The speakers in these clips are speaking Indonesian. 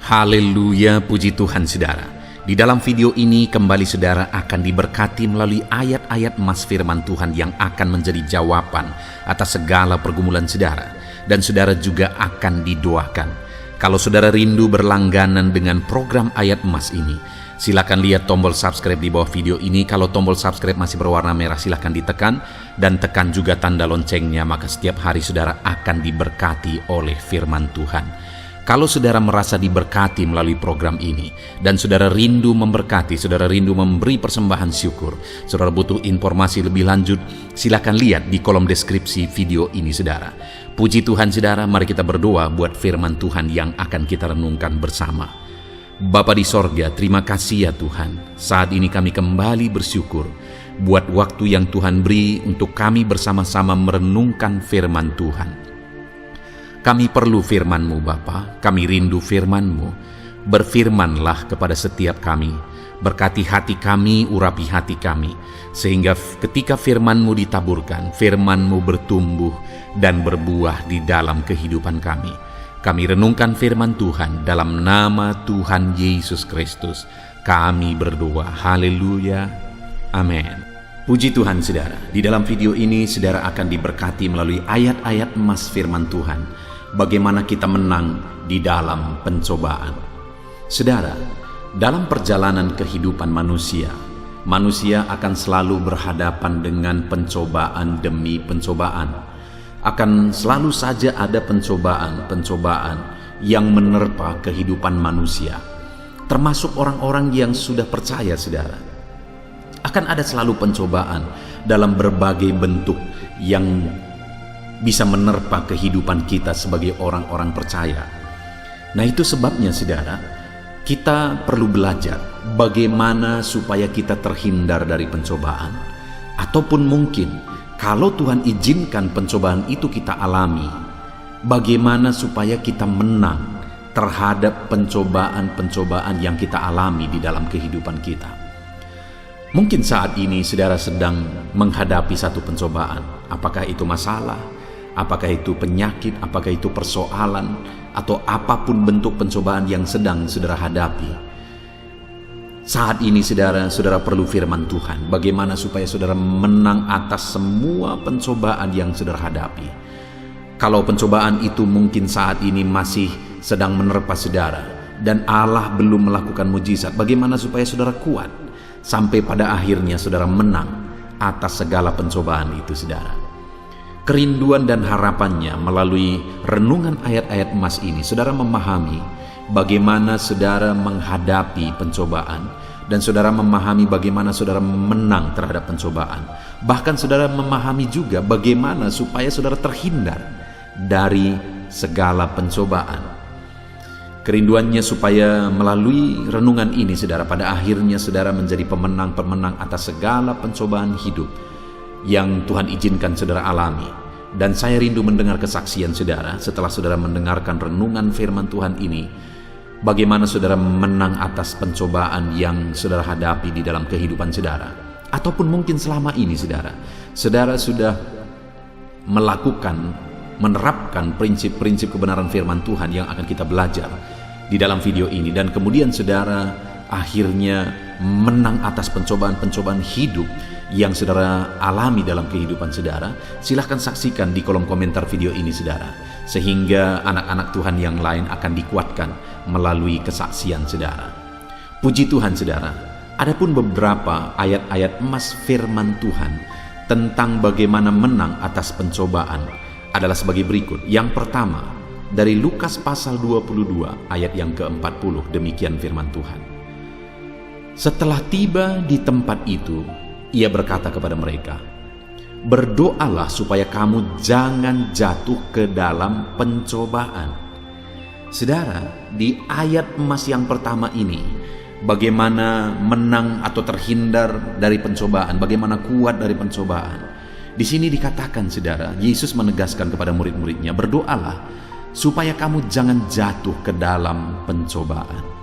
Haleluya, puji Tuhan saudara. Di dalam video ini kembali saudara akan diberkati melalui ayat-ayat emas firman Tuhan yang akan menjadi jawaban atas segala pergumulan saudara. Dan saudara juga akan didoakan. Kalau saudara rindu berlangganan dengan program ayat emas ini, silakan lihat tombol subscribe di bawah video ini. Kalau tombol subscribe masih berwarna merah, silakan ditekan. Dan tekan juga tanda loncengnya, maka setiap hari saudara akan diberkati oleh firman Tuhan. Kalau saudara merasa diberkati melalui program ini, dan saudara rindu memberkati, saudara rindu memberi persembahan syukur, saudara butuh informasi lebih lanjut, silakan lihat di kolom deskripsi video ini saudara. Puji Tuhan saudara, mari kita berdoa buat firman Tuhan yang akan kita renungkan bersama. Bapa di sorga, terima kasih ya Tuhan. Saat ini kami kembali bersyukur buat waktu yang Tuhan beri untuk kami bersama-sama merenungkan firman Tuhan. Kami perlu firman-Mu Bapa, kami rindu firman-Mu. Berfirmanlah kepada setiap kami, berkati hati kami, urapi hati kami, sehingga ketika firman-Mu ditaburkan, firman-Mu bertumbuh dan berbuah di dalam kehidupan kami. Kami renungkan firman Tuhan dalam nama Tuhan Yesus Kristus. Kami berdoa, haleluya, amin. Puji Tuhan saudara, di dalam video ini saudara akan diberkati melalui ayat-ayat emas firman Tuhan. Bagaimana kita menang di dalam pencobaan. Saudara, dalam perjalanan kehidupan manusia, manusia akan selalu berhadapan dengan pencobaan demi pencobaan. Akan selalu saja ada pencobaan yang menerpa kehidupan manusia. Termasuk orang-orang yang sudah percaya saudara. Akan ada selalu pencobaan dalam berbagai bentuk yang bisa menerpa kehidupan kita sebagai orang-orang percaya. Nah itu sebabnya saudara, kita perlu belajar bagaimana supaya kita terhindar dari pencobaan. Ataupun mungkin kalau Tuhan izinkan pencobaan itu kita alami, bagaimana supaya kita menang terhadap pencobaan-pencobaan yang kita alami di dalam kehidupan kita. Mungkin saat ini saudara sedang menghadapi satu pencobaan. Apakah itu masalah? Apakah itu penyakit, apakah itu persoalan, atau apapun bentuk pencobaan yang sedang saudara hadapi. Saat ini saudara perlu firman Tuhan. Bagaimana supaya saudara menang atas semua pencobaan yang saudara hadapi. Kalau pencobaan itu mungkin saat ini masih sedang menerpa saudara, dan Allah belum melakukan mujizat, bagaimana supaya saudara kuat, sampai pada akhirnya saudara menang atas segala pencobaan itu saudara. Kerinduan dan harapannya melalui renungan ayat-ayat emas ini, saudara memahami bagaimana saudara menghadapi pencobaan, dan saudara memahami bagaimana saudara menang terhadap pencobaan. Bahkan saudara memahami juga bagaimana supaya saudara terhindar dari segala pencobaan. Kerinduannya supaya melalui renungan ini saudara, pada akhirnya saudara menjadi pemenang-pemenang atas segala pencobaan hidup yang Tuhan izinkan saudara alami. Dan saya rindu mendengar kesaksian saudara setelah saudara mendengarkan renungan firman Tuhan ini, bagaimana saudara menang atas pencobaan yang saudara hadapi di dalam kehidupan saudara. Ataupun mungkin selama ini saudara sudah menerapkan prinsip-prinsip kebenaran firman Tuhan yang akan kita belajar di dalam video ini, dan kemudian saudara akhirnya menang atas pencobaan-pencobaan hidup yang saudara alami dalam kehidupan saudara. Silahkan saksikan di kolom komentar video ini saudara, sehingga anak-anak Tuhan yang lain akan dikuatkan melalui kesaksian saudara. Puji Tuhan saudara, adapun beberapa ayat-ayat emas firman Tuhan tentang bagaimana menang atas pencobaan adalah sebagai berikut. Yang pertama, dari Lukas pasal 22 ayat yang ke-40, demikian firman Tuhan. Setelah tiba di tempat itu, ia berkata kepada mereka, berdoalah supaya kamu jangan jatuh ke dalam pencobaan. Saudara, di ayat emas yang pertama ini, bagaimana menang atau terhindar dari pencobaan, bagaimana kuat dari pencobaan. Di sini dikatakan saudara, Yesus menegaskan kepada murid-muridnya, berdoalah supaya kamu jangan jatuh ke dalam pencobaan.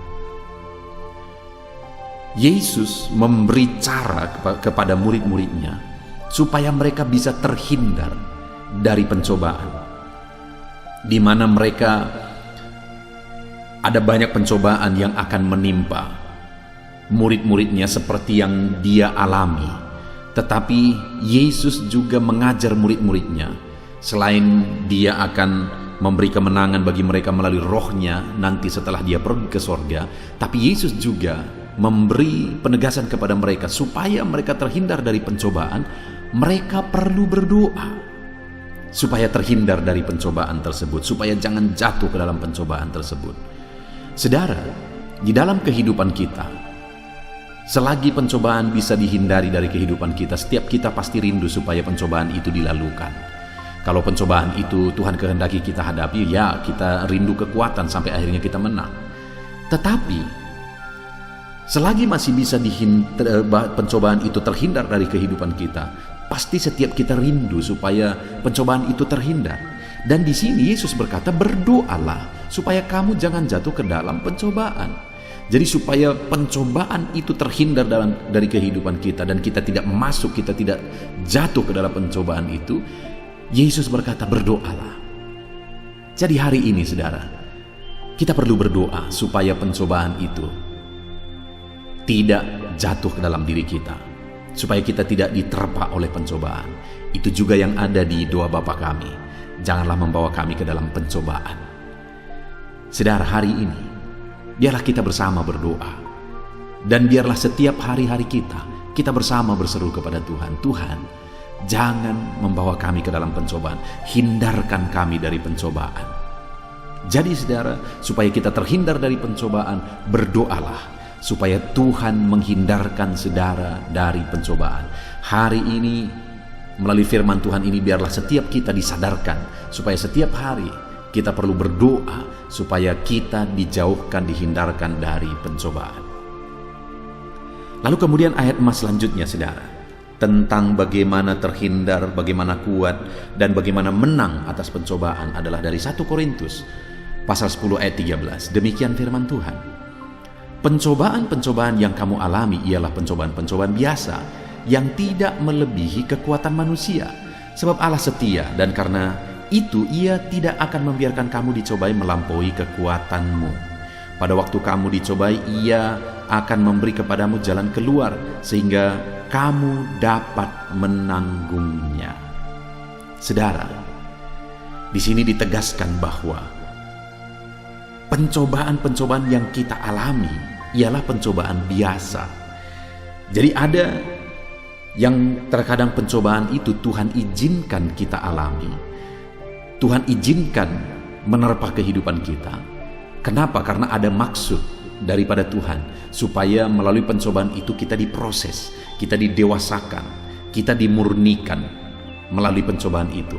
Yesus memberi cara kepada murid-muridnya supaya mereka bisa terhindar dari pencobaan, di mana mereka Ada banyak pencobaan yang akan menimpa murid-muridnya seperti yang dia alami. Tetapi Yesus juga mengajar murid-muridnya, selain dia akan memberi kemenangan bagi mereka melalui rohnya nanti setelah dia pergi ke sorga, tapi Yesus juga memberi penegasan kepada mereka supaya mereka terhindar dari pencobaan. Mereka perlu berdoa supaya terhindar dari pencobaan tersebut, supaya jangan jatuh ke dalam pencobaan tersebut. Saudara, di dalam kehidupan kita, selagi pencobaan bisa dihindari dari kehidupan kita, setiap kita pasti rindu supaya pencobaan itu dilalukan. Kalau pencobaan itu Tuhan kehendaki kita hadapi, ya kita rindu kekuatan sampai akhirnya kita menang. Tetapi selagi masih bisa pencobaan itu terhindar dari kehidupan kita, pasti setiap kita rindu supaya pencobaan itu terhindar. Dan di sini Yesus berkata, berdoalah supaya kamu jangan jatuh ke dalam pencobaan. Jadi supaya pencobaan itu terhindar dari kehidupan kita dan kita tidak masuk, kita tidak jatuh ke dalam pencobaan itu, Yesus berkata berdoalah. Jadi hari ini saudara, kita perlu berdoa supaya pencobaan itu tidak jatuh ke dalam diri kita, supaya kita tidak diterpa oleh pencobaan. Itu juga yang ada di doa Bapa kami, janganlah membawa kami ke dalam pencobaan. Saudara, hari ini biarlah kita bersama berdoa, dan biarlah setiap hari-hari kita bersama berseru kepada Tuhan. Tuhan, jangan membawa kami ke dalam pencobaan, hindarkan kami dari pencobaan. Jadi saudara, supaya kita terhindar dari pencobaan, berdoalah supaya Tuhan menghindarkan saudara dari pencobaan. Hari ini melalui firman Tuhan ini, biarlah setiap kita disadarkan supaya setiap hari kita perlu berdoa supaya kita dijauhkan, dihindarkan dari pencobaan. Lalu kemudian ayat emas selanjutnya saudara, tentang bagaimana terhindar, bagaimana kuat, dan bagaimana menang atas pencobaan adalah dari 1 Korintus pasal 10 ayat 13. Demikian firman Tuhan, pencobaan-pencobaan yang kamu alami ialah pencobaan-pencobaan biasa yang tidak melebihi kekuatan manusia. Sebab Allah setia, dan karena itu Ia tidak akan membiarkan kamu dicobai melampaui kekuatanmu. Pada waktu kamu dicobai, Ia akan memberi kepadamu jalan keluar sehingga kamu dapat menanggungnya. Saudara, di sini ditegaskan bahwa pencobaan-pencobaan yang kita alami ialah pencobaan biasa. Jadi ada yang terkadang pencobaan itu Tuhan izinkan kita alami, Tuhan izinkan menerpa kehidupan kita. Kenapa? Karena ada maksud daripada Tuhan, supaya melalui pencobaan itu kita diproses, kita didewasakan, kita dimurnikan melalui pencobaan itu.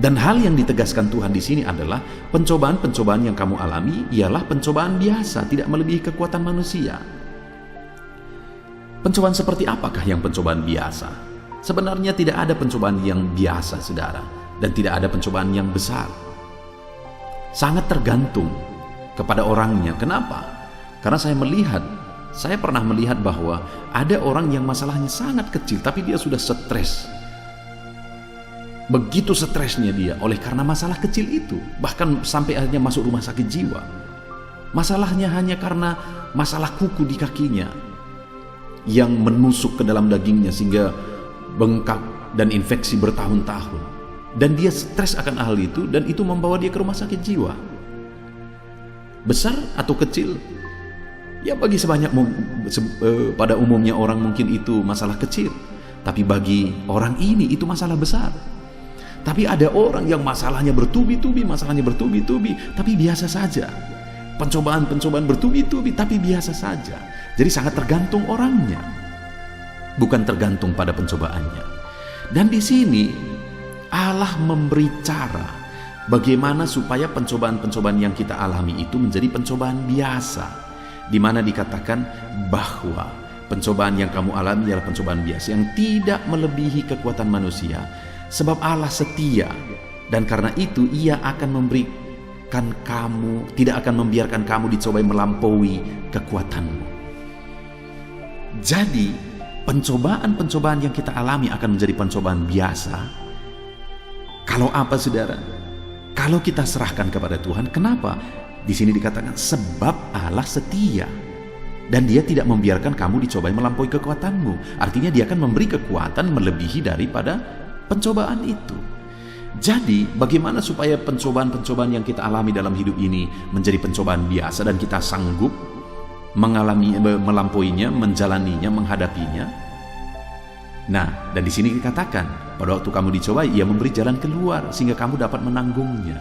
Dan hal yang ditegaskan Tuhan di sini adalah pencobaan-pencobaan yang kamu alami ialah pencobaan biasa, tidak melebihi kekuatan manusia. Pencobaan seperti apakah yang pencobaan biasa? Sebenarnya tidak ada pencobaan yang biasa, saudara, dan tidak ada pencobaan yang besar. Sangat tergantung kepada orangnya. Kenapa? Karena saya pernah melihat bahwa ada orang yang masalahnya sangat kecil, tapi dia sudah stres. Begitu stresnya dia oleh karena masalah kecil itu, bahkan sampai akhirnya masuk rumah sakit jiwa. Masalahnya hanya karena masalah kuku di kakinya yang menusuk ke dalam dagingnya sehingga bengkak dan infeksi bertahun-tahun. Dan dia stres akan hal itu, dan itu membawa dia ke rumah sakit jiwa. Besar atau kecil? Ya bagi pada umumnya orang mungkin itu masalah kecil, tapi bagi orang ini itu masalah besar. Tapi ada orang yang masalahnya bertubi-tubi, tapi biasa saja. Pencobaan-pencobaan bertubi-tubi, tapi biasa saja. Jadi sangat tergantung orangnya, bukan tergantung pada pencobaannya. Dan di sini Allah memberi cara bagaimana supaya pencobaan-pencobaan yang kita alami itu menjadi pencobaan biasa, di mana dikatakan bahwa pencobaan yang kamu alami adalah pencobaan biasa yang tidak melebihi kekuatan manusia. Sebab Allah setia, dan karena itu Ia akan memberikan kamu, tidak akan membiarkan kamu dicobai melampaui kekuatanmu. Jadi pencobaan-pencobaan yang kita alami akan menjadi pencobaan biasa. Kalau apa saudara? Kalau kita serahkan kepada Tuhan. Kenapa? Di sini dikatakan sebab Allah setia dan Dia tidak membiarkan kamu dicobai melampaui kekuatanmu. Artinya Dia akan memberi kekuatan melebihi daripada pencobaan itu. Jadi bagaimana supaya pencobaan-pencobaan yang kita alami dalam hidup ini menjadi pencobaan biasa dan kita sanggup melampauinya, menjalaninya, menghadapinya? Nah, dan di sini dikatakan pada waktu kamu dicobai, Ia memberi jalan keluar sehingga kamu dapat menanggungnya.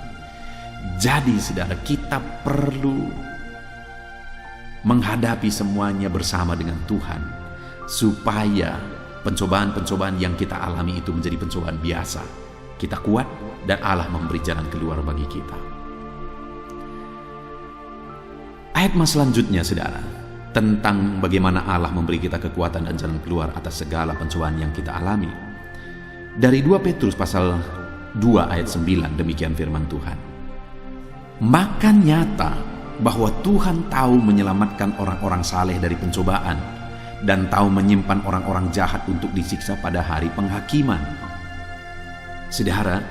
Jadi saudara, kita perlu menghadapi semuanya bersama dengan Tuhan supaya pencobaan-pencobaan yang kita alami itu menjadi pencobaan biasa. Kita kuat dan Allah memberi jalan keluar bagi kita. Ayat mas selanjutnya saudara, tentang bagaimana Allah memberi kita kekuatan dan jalan keluar atas segala pencobaan yang kita alami. Dari 2 Petrus pasal 2 ayat 9, demikian firman Tuhan. Maka nyata bahwa Tuhan tahu menyelamatkan orang-orang saleh dari pencobaan dan tahu menyimpan orang-orang jahat untuk disiksa pada hari penghakiman. Saudara,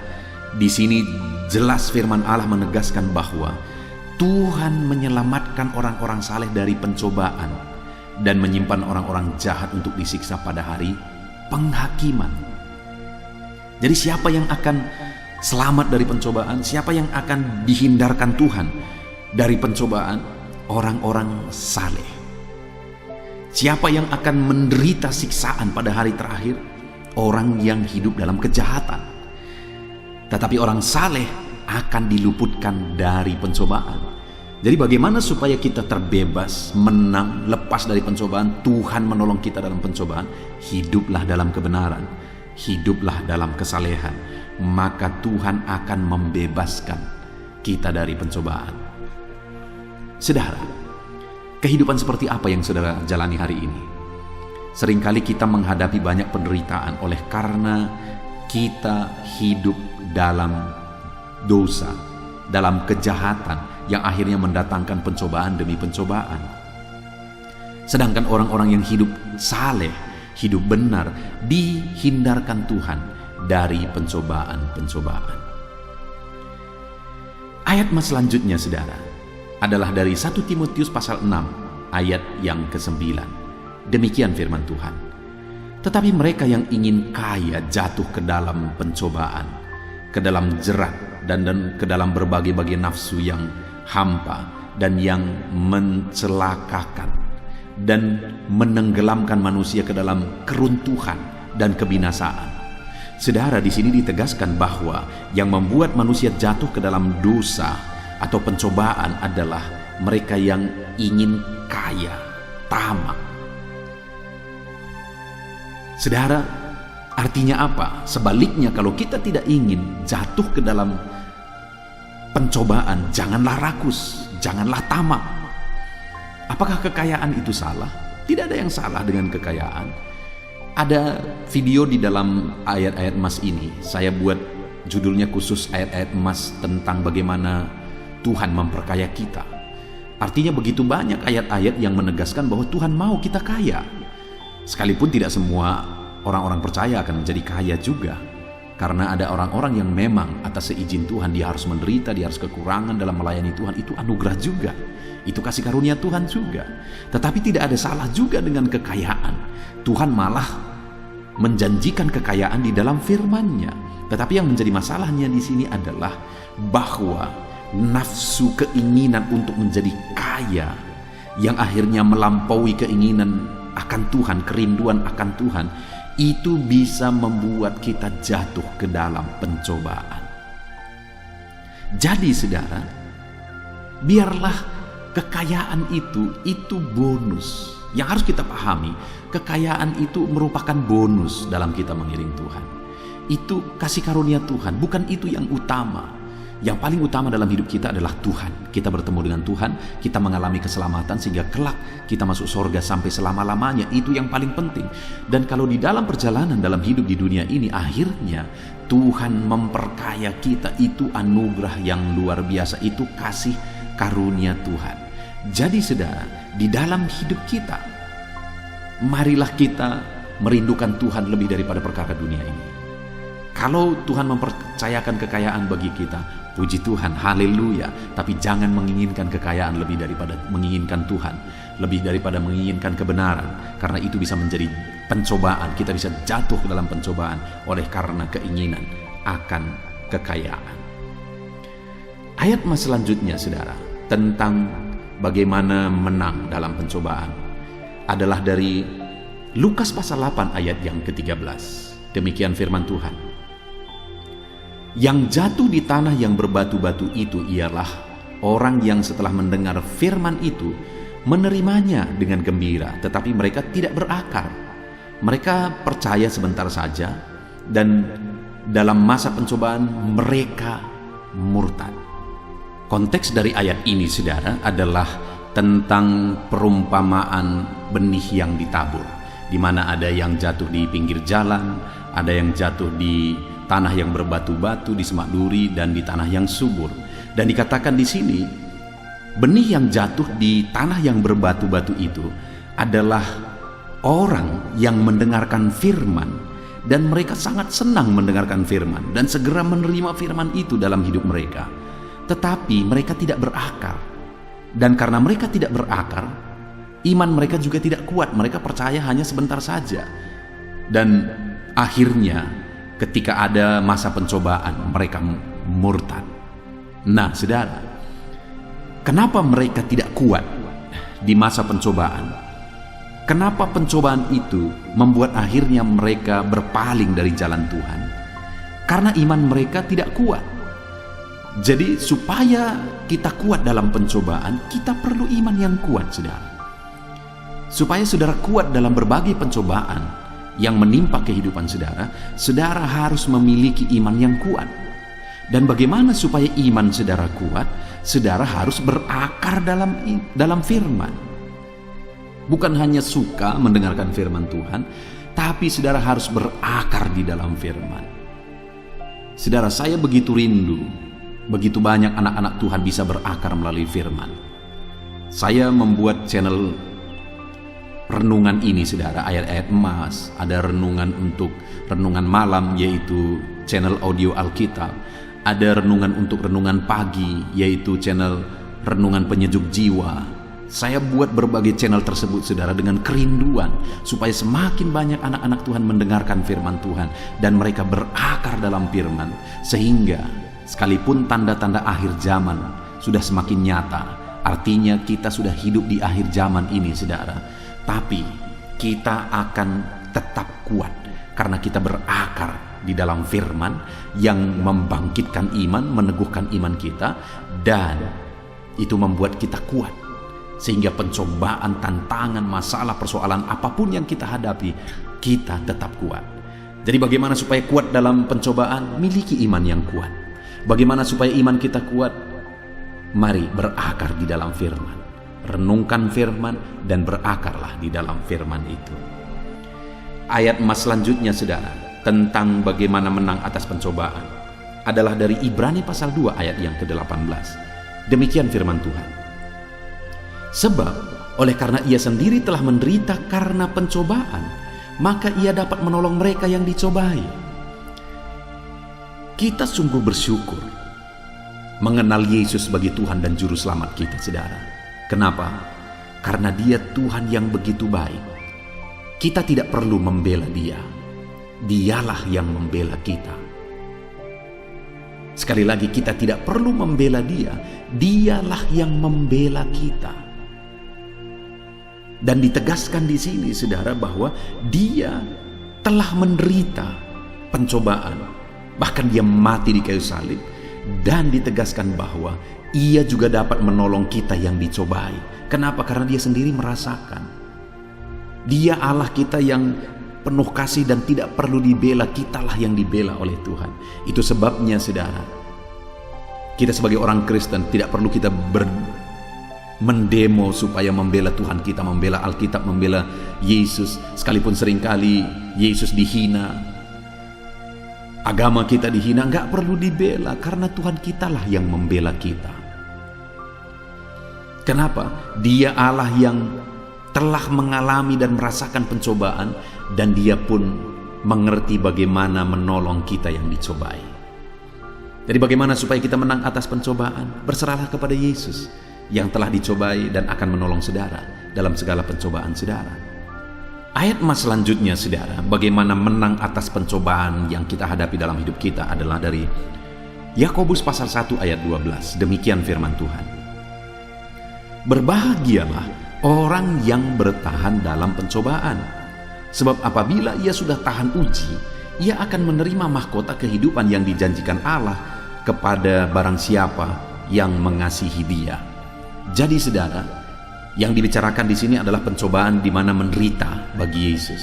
di sini jelas firman Allah menegaskan bahwa Tuhan menyelamatkan orang-orang saleh dari pencobaan dan menyimpan orang-orang jahat untuk disiksa pada hari penghakiman. Jadi siapa yang akan selamat dari pencobaan? Siapa yang akan dihindarkan Tuhan dari pencobaan? Orang-orang saleh. Siapa yang akan menderita siksaan pada hari terakhir? Orang yang hidup dalam kejahatan. Tetapi orang saleh akan diluputkan dari pencobaan. Jadi bagaimana supaya kita terbebas, menang, lepas dari pencobaan? Tuhan menolong kita dalam pencobaan. Hiduplah dalam kebenaran, hiduplah dalam kesalehan, maka Tuhan akan membebaskan kita dari pencobaan. Saudara, kehidupan seperti apa yang saudara jalani hari ini? Seringkali kita menghadapi banyak penderitaan oleh karena kita hidup dalam dosa, dalam kejahatan yang akhirnya mendatangkan pencobaan demi pencobaan. Sedangkan orang-orang yang hidup saleh, hidup benar, dihindarkan Tuhan dari pencobaan-pencobaan. Ayat mas selanjutnya saudara adalah dari 1 Timotius pasal 6 ayat yang ke-9. Demikian firman Tuhan. Tetapi mereka yang ingin kaya jatuh ke dalam pencobaan, ke dalam jerat dan ke dalam berbagai-bagai nafsu yang hampa dan yang mencelakakan dan menenggelamkan manusia ke dalam keruntuhan dan kebinasaan. Saudara, di sini ditegaskan bahwa yang membuat manusia jatuh ke dalam dosa atau pencobaan adalah mereka yang ingin kaya, tamak. Saudara, artinya apa? Sebaliknya, kalau kita tidak ingin jatuh ke dalam pencobaan, janganlah rakus, janganlah tamak. Apakah kekayaan itu salah? Tidak ada yang salah dengan kekayaan. Ada video di dalam ayat-ayat emas ini. Saya buat judulnya khusus ayat-ayat emas tentang bagaimana Tuhan memperkaya kita. Artinya begitu banyak ayat-ayat yang menegaskan bahwa Tuhan mau kita kaya. Sekalipun tidak semua orang-orang percaya akan menjadi kaya juga. Karena ada orang-orang yang memang atas seizin Tuhan dia harus menderita, dia harus kekurangan dalam melayani Tuhan. Itu anugerah juga, itu kasih karunia Tuhan juga. Tetapi tidak ada salah juga dengan kekayaan. Tuhan malah menjanjikan kekayaan di dalam firman-Nya. Tetapi yang menjadi masalahnya di sini adalah bahwa nafsu keinginan untuk menjadi kaya yang akhirnya melampaui keinginan akan Tuhan, kerinduan akan Tuhan, itu bisa membuat kita jatuh ke dalam pencobaan. Jadi saudara, biarlah kekayaan itu bonus. Yang harus kita pahami, kekayaan itu merupakan bonus dalam kita mengiring Tuhan. Itu kasih karunia Tuhan, bukan itu yang utama. Yang paling utama dalam hidup kita adalah Tuhan. Kita bertemu dengan Tuhan, kita mengalami keselamatan sehingga kelak kita masuk surga sampai selama-lamanya. Itu yang paling penting. Dan kalau di dalam perjalanan dalam hidup di dunia ini akhirnya Tuhan memperkaya kita, itu anugerah yang luar biasa, itu kasih karunia Tuhan. Jadi saudara, di dalam hidup kita, marilah kita merindukan Tuhan lebih daripada perkara dunia ini. Kalau Tuhan mempercayakan kekayaan bagi kita, puji Tuhan, haleluya. Tapi jangan menginginkan kekayaan lebih daripada menginginkan Tuhan, lebih daripada menginginkan kebenaran, karena itu bisa menjadi pencobaan. Kita bisa jatuh ke dalam pencobaan oleh karena keinginan akan kekayaan. Ayat selanjutnya, saudara, tentang bagaimana menang dalam pencobaan adalah dari Lukas pasal 8 ayat yang ke-13. Demikian firman Tuhan. Yang jatuh di tanah yang berbatu-batu itu ialah orang yang setelah mendengar firman itu menerimanya dengan gembira, tetapi mereka tidak berakar. Mereka percaya sebentar saja, dan dalam masa pencobaan mereka murtad. Konteks dari ayat ini, saudara, adalah tentang perumpamaan benih yang ditabur, di mana ada yang jatuh di pinggir jalan, ada yang jatuh di tanah yang berbatu-batu, di semak duri, dan di tanah yang subur. Dan dikatakan di sini, benih yang jatuh di tanah yang berbatu-batu itu adalah orang yang mendengarkan firman, dan mereka sangat senang mendengarkan firman dan segera menerima firman itu dalam hidup mereka. Tetapi mereka tidak berakar, dan karena mereka tidak berakar, iman mereka juga tidak kuat. Mereka percaya hanya sebentar saja, dan akhirnya ketika ada masa pencobaan mereka murtad. Nah, saudara, kenapa mereka tidak kuat di masa pencobaan? Kenapa pencobaan itu membuat akhirnya mereka berpaling dari jalan Tuhan? Karena iman mereka tidak kuat. Jadi supaya kita kuat dalam pencobaan, kita perlu iman yang kuat, saudara. Supaya saudara kuat dalam berbagai pencobaan yang menimpa kehidupan saudara, saudara harus memiliki iman yang kuat. Dan bagaimana supaya iman saudara kuat? Saudara harus berakar dalam firman. Bukan hanya suka mendengarkan firman Tuhan, tapi saudara harus berakar di dalam firman. Saudara, saya begitu rindu, begitu banyak anak-anak Tuhan bisa berakar melalui firman. Saya membuat channel renungan ini, saudara, ayat-ayat emas. Ada renungan untuk renungan malam, yaitu channel audio Alkitab. Ada renungan untuk renungan pagi, yaitu channel renungan penyejuk jiwa. Saya buat berbagai channel tersebut, saudara, dengan kerinduan supaya semakin banyak anak-anak Tuhan mendengarkan firman Tuhan dan mereka berakar dalam firman, sehingga sekalipun tanda-tanda akhir zaman sudah semakin nyata, artinya kita sudah hidup di akhir zaman ini, saudara, tapi kita akan tetap kuat karena kita berakar di dalam firman yang membangkitkan iman, meneguhkan iman kita, dan itu membuat kita kuat. Sehingga pencobaan, tantangan, masalah, persoalan apapun yang kita hadapi, kita tetap kuat. Jadi bagaimana supaya kuat dalam pencobaan? Miliki iman yang kuat. Bagaimana supaya iman kita kuat? Mari berakar di dalam firman. Renungkan firman dan berakarlah di dalam firman itu. Ayat selanjutnya, saudara, tentang bagaimana menang atas pencobaan adalah dari Ibrani pasal 2 ayat yang ke-18. Demikian firman Tuhan. Sebab oleh karena ia sendiri telah menderita karena pencobaan, maka ia dapat menolong mereka yang dicobai. Kita sungguh bersyukur mengenal Yesus sebagai Tuhan dan Juru Selamat kita, saudara. Kenapa? Karena Dia Tuhan yang begitu baik. Kita tidak perlu membela Dia. Dialah yang membela kita. Sekali lagi, kita tidak perlu membela Dia. Dialah yang membela kita. Dan ditegaskan di sini, saudara, bahwa Dia telah menderita pencobaan. Bahkan Dia mati di kayu salib. Dan ditegaskan bahwa Ia juga dapat menolong kita yang dicobai. Kenapa? Karena Dia sendiri merasakan. Dia Allah kita yang penuh kasih dan tidak perlu dibela. Kitalah yang dibela oleh Tuhan. Itu sebabnya, saudara, kita sebagai orang Kristen tidak perlu kita mendemo supaya membela Tuhan kita, membela Alkitab, membela Yesus. Sekalipun seringkali Yesus dihina, agama kita dihina, nggak perlu dibela karena Tuhan kitalah yang membela kita. Kenapa? Dia Allah yang telah mengalami dan merasakan pencobaan, dan Dia pun mengerti bagaimana menolong kita yang dicobai. Jadi bagaimana supaya kita menang atas pencobaan? Berserahlah kepada Yesus yang telah dicobai dan akan menolong saudara dalam segala pencobaan saudara. Ayat emas selanjutnya saudara, bagaimana menang atas pencobaan yang kita hadapi dalam hidup kita adalah dari Yakobus pasal 1 ayat 12. Demikian firman Tuhan. Berbahagialah orang yang bertahan dalam pencobaan, sebab apabila ia sudah tahan uji, ia akan menerima mahkota kehidupan yang dijanjikan Allah kepada barang siapa yang mengasihi Dia. Jadi saudara, yang dibicarakan di sini adalah pencobaan di mana menderita bagi Yesus.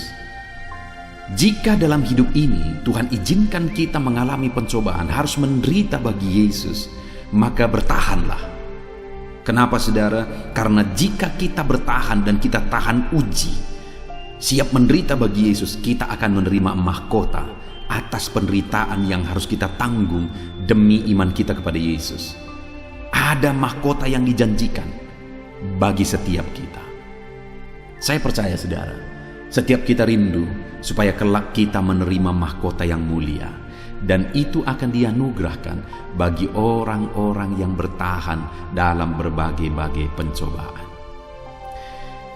Jika dalam hidup ini Tuhan izinkan kita mengalami pencobaan, harus menderita bagi Yesus, maka bertahanlah. Kenapa saudara? Karena jika kita bertahan dan kita tahan uji, siap menderita bagi Yesus, kita akan menerima mahkota atas penderitaan yang harus kita tanggung demi iman kita kepada Yesus. Ada mahkota yang dijanjikan bagi setiap kita. Saya percaya saudara, setiap kita rindu supaya kelak kita menerima mahkota yang mulia, dan itu akan dianugerahkan bagi orang-orang yang bertahan dalam berbagai-bagai pencobaan.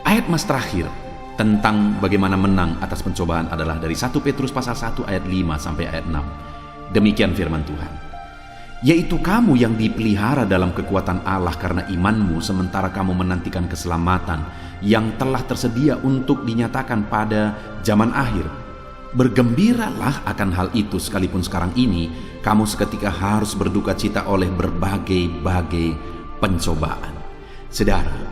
Ayat mas terakhir tentang bagaimana menang atas pencobaan adalah dari 1 Petrus pasal 1 ayat 5 sampai ayat 6. Demikian firman Tuhan. Yaitu kamu yang dipelihara dalam kekuatan Allah karena imanmu, sementara kamu menantikan keselamatan yang telah tersedia untuk dinyatakan pada zaman akhir. Bergembiralah akan hal itu, sekalipun sekarang ini kamu seketika harus berduka cita oleh berbagai-bagai pencobaan. Saudara,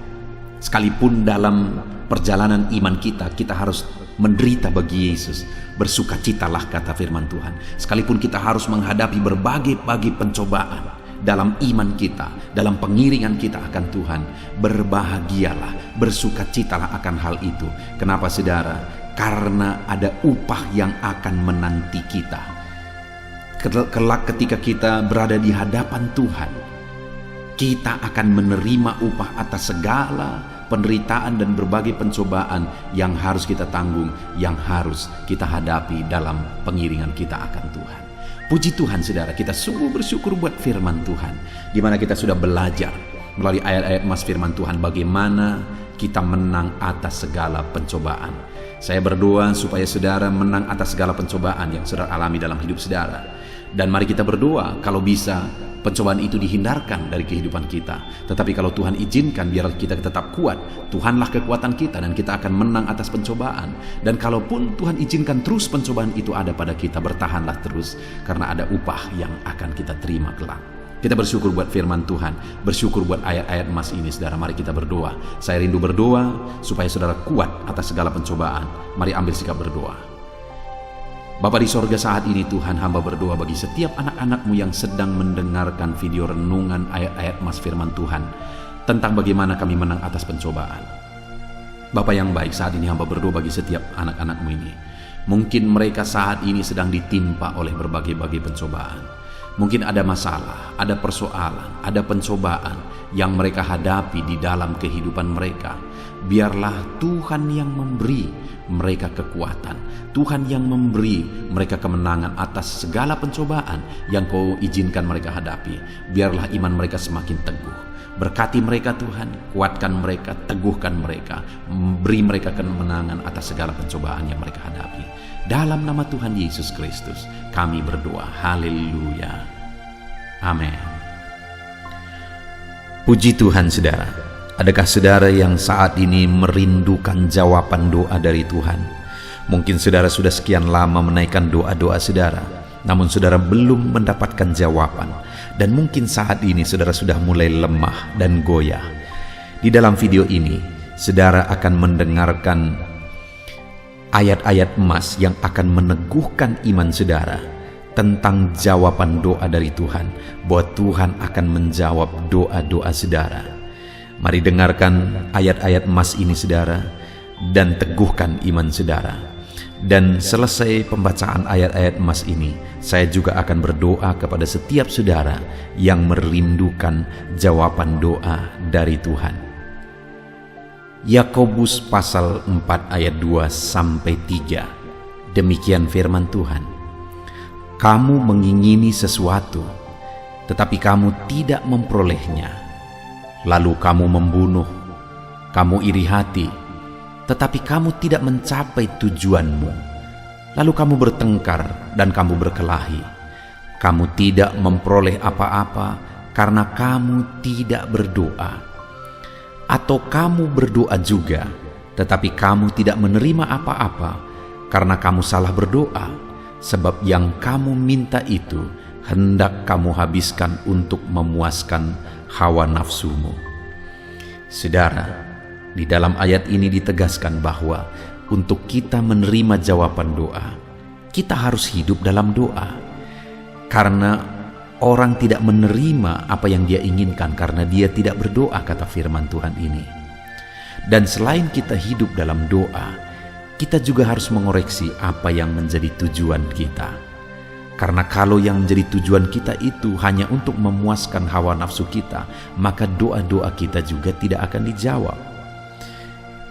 sekalipun dalam perjalanan iman kita harus menderita bagi Yesus, bersukacitalah kata firman Tuhan. Sekalipun kita harus menghadapi berbagai-bagai pencobaan dalam iman kita, dalam pengiringan kita akan Tuhan, berbahagialah, bersukacitalah akan hal itu. Kenapa saudara? Karena ada upah yang akan menanti kita. Kelak ketika kita berada di hadapan Tuhan, kita akan menerima upah atas segala penderitaan dan berbagai pencobaan yang harus kita tanggung, yang harus kita hadapi dalam pengiringan kita akan Tuhan. Puji Tuhan saudara, kita sungguh bersyukur buat firman Tuhan, di mana kita sudah belajar melalui ayat-ayat emas firman Tuhan bagaimana kita menang atas segala pencobaan. Saya berdoa supaya saudara menang atas segala pencobaan yang saudara alami dalam hidup saudara. Dan mari kita berdoa kalau bisa pencobaan itu dihindarkan dari kehidupan kita. Tetapi kalau Tuhan izinkan, biar kita tetap kuat. Tuhanlah kekuatan kita dan kita akan menang atas pencobaan. Dan kalaupun Tuhan izinkan terus pencobaan itu ada pada kita, bertahanlah terus, karena ada upah yang akan kita terima kelak. Kita bersyukur buat firman Tuhan, bersyukur buat ayat-ayat emas ini saudara. Mari kita berdoa. Saya rindu berdoa supaya saudara kuat atas segala pencobaan. Mari ambil sikap berdoa. Bapa di sorga, saat ini Tuhan, hamba berdoa bagi setiap anak-anak-Mu yang sedang mendengarkan video renungan ayat-ayat emas firman Tuhan tentang bagaimana kami menang atas pencobaan. Bapa yang baik, saat ini hamba berdoa bagi setiap anak-anak-Mu ini. Mungkin mereka saat ini sedang ditimpa oleh berbagai-bagai pencobaan. Mungkin ada masalah, ada persoalan, ada pencobaan yang mereka hadapi di dalam kehidupan mereka. Biarlah Tuhan yang memberi mereka kekuatan, Tuhan yang memberi mereka kemenangan atas segala pencobaan yang Kau izinkan mereka hadapi. Biarlah iman mereka semakin teguh. Berkati mereka Tuhan, kuatkan mereka, teguhkan mereka, beri mereka kemenangan atas segala pencobaan yang mereka hadapi. Dalam nama Tuhan Yesus Kristus kami berdoa. Haleluya. Amin. Puji Tuhan saudara. Adakah saudara yang saat ini merindukan jawaban doa dari Tuhan? Mungkin saudara sudah sekian lama menaikkan doa-doa saudara, namun saudara belum mendapatkan jawaban. Dan mungkin saat ini saudara sudah mulai lemah dan goyah. Di dalam video ini, saudara akan mendengarkan ayat-ayat emas yang akan meneguhkan iman saudara tentang jawaban doa dari Tuhan, bahwa Tuhan akan menjawab doa-doa saudara. Mari dengarkan ayat-ayat emas ini saudara, dan teguhkan iman saudara. Dan selesai pembacaan ayat-ayat emas ini, saya juga akan berdoa kepada setiap saudara yang merindukan jawaban doa dari Tuhan. Yakobus pasal 4 ayat 2 sampai 3. Demikian firman Tuhan. Kamu mengingini sesuatu, tetapi kamu tidak memperolehnya. Lalu kamu membunuh, kamu iri hati, tetapi kamu tidak mencapai tujuanmu. Lalu kamu bertengkar dan kamu berkelahi. Kamu tidak memperoleh apa-apa karena kamu tidak berdoa. Atau kamu berdoa juga, tetapi kamu tidak menerima apa-apa karena kamu salah berdoa, sebab yang kamu minta itu hendak kamu habiskan untuk memuaskan hawa nafsumu. Saudara, di dalam ayat ini ditegaskan bahwa untuk kita menerima jawaban doa, kita harus hidup dalam doa. Karena orang tidak menerima apa yang dia inginkan karena dia tidak berdoa, kata firman Tuhan ini. Dan selain kita hidup dalam doa, kita juga harus mengoreksi apa yang menjadi tujuan kita. Karena kalau yang menjadi tujuan kita itu hanya untuk memuaskan hawa nafsu kita, maka doa-doa kita juga tidak akan dijawab.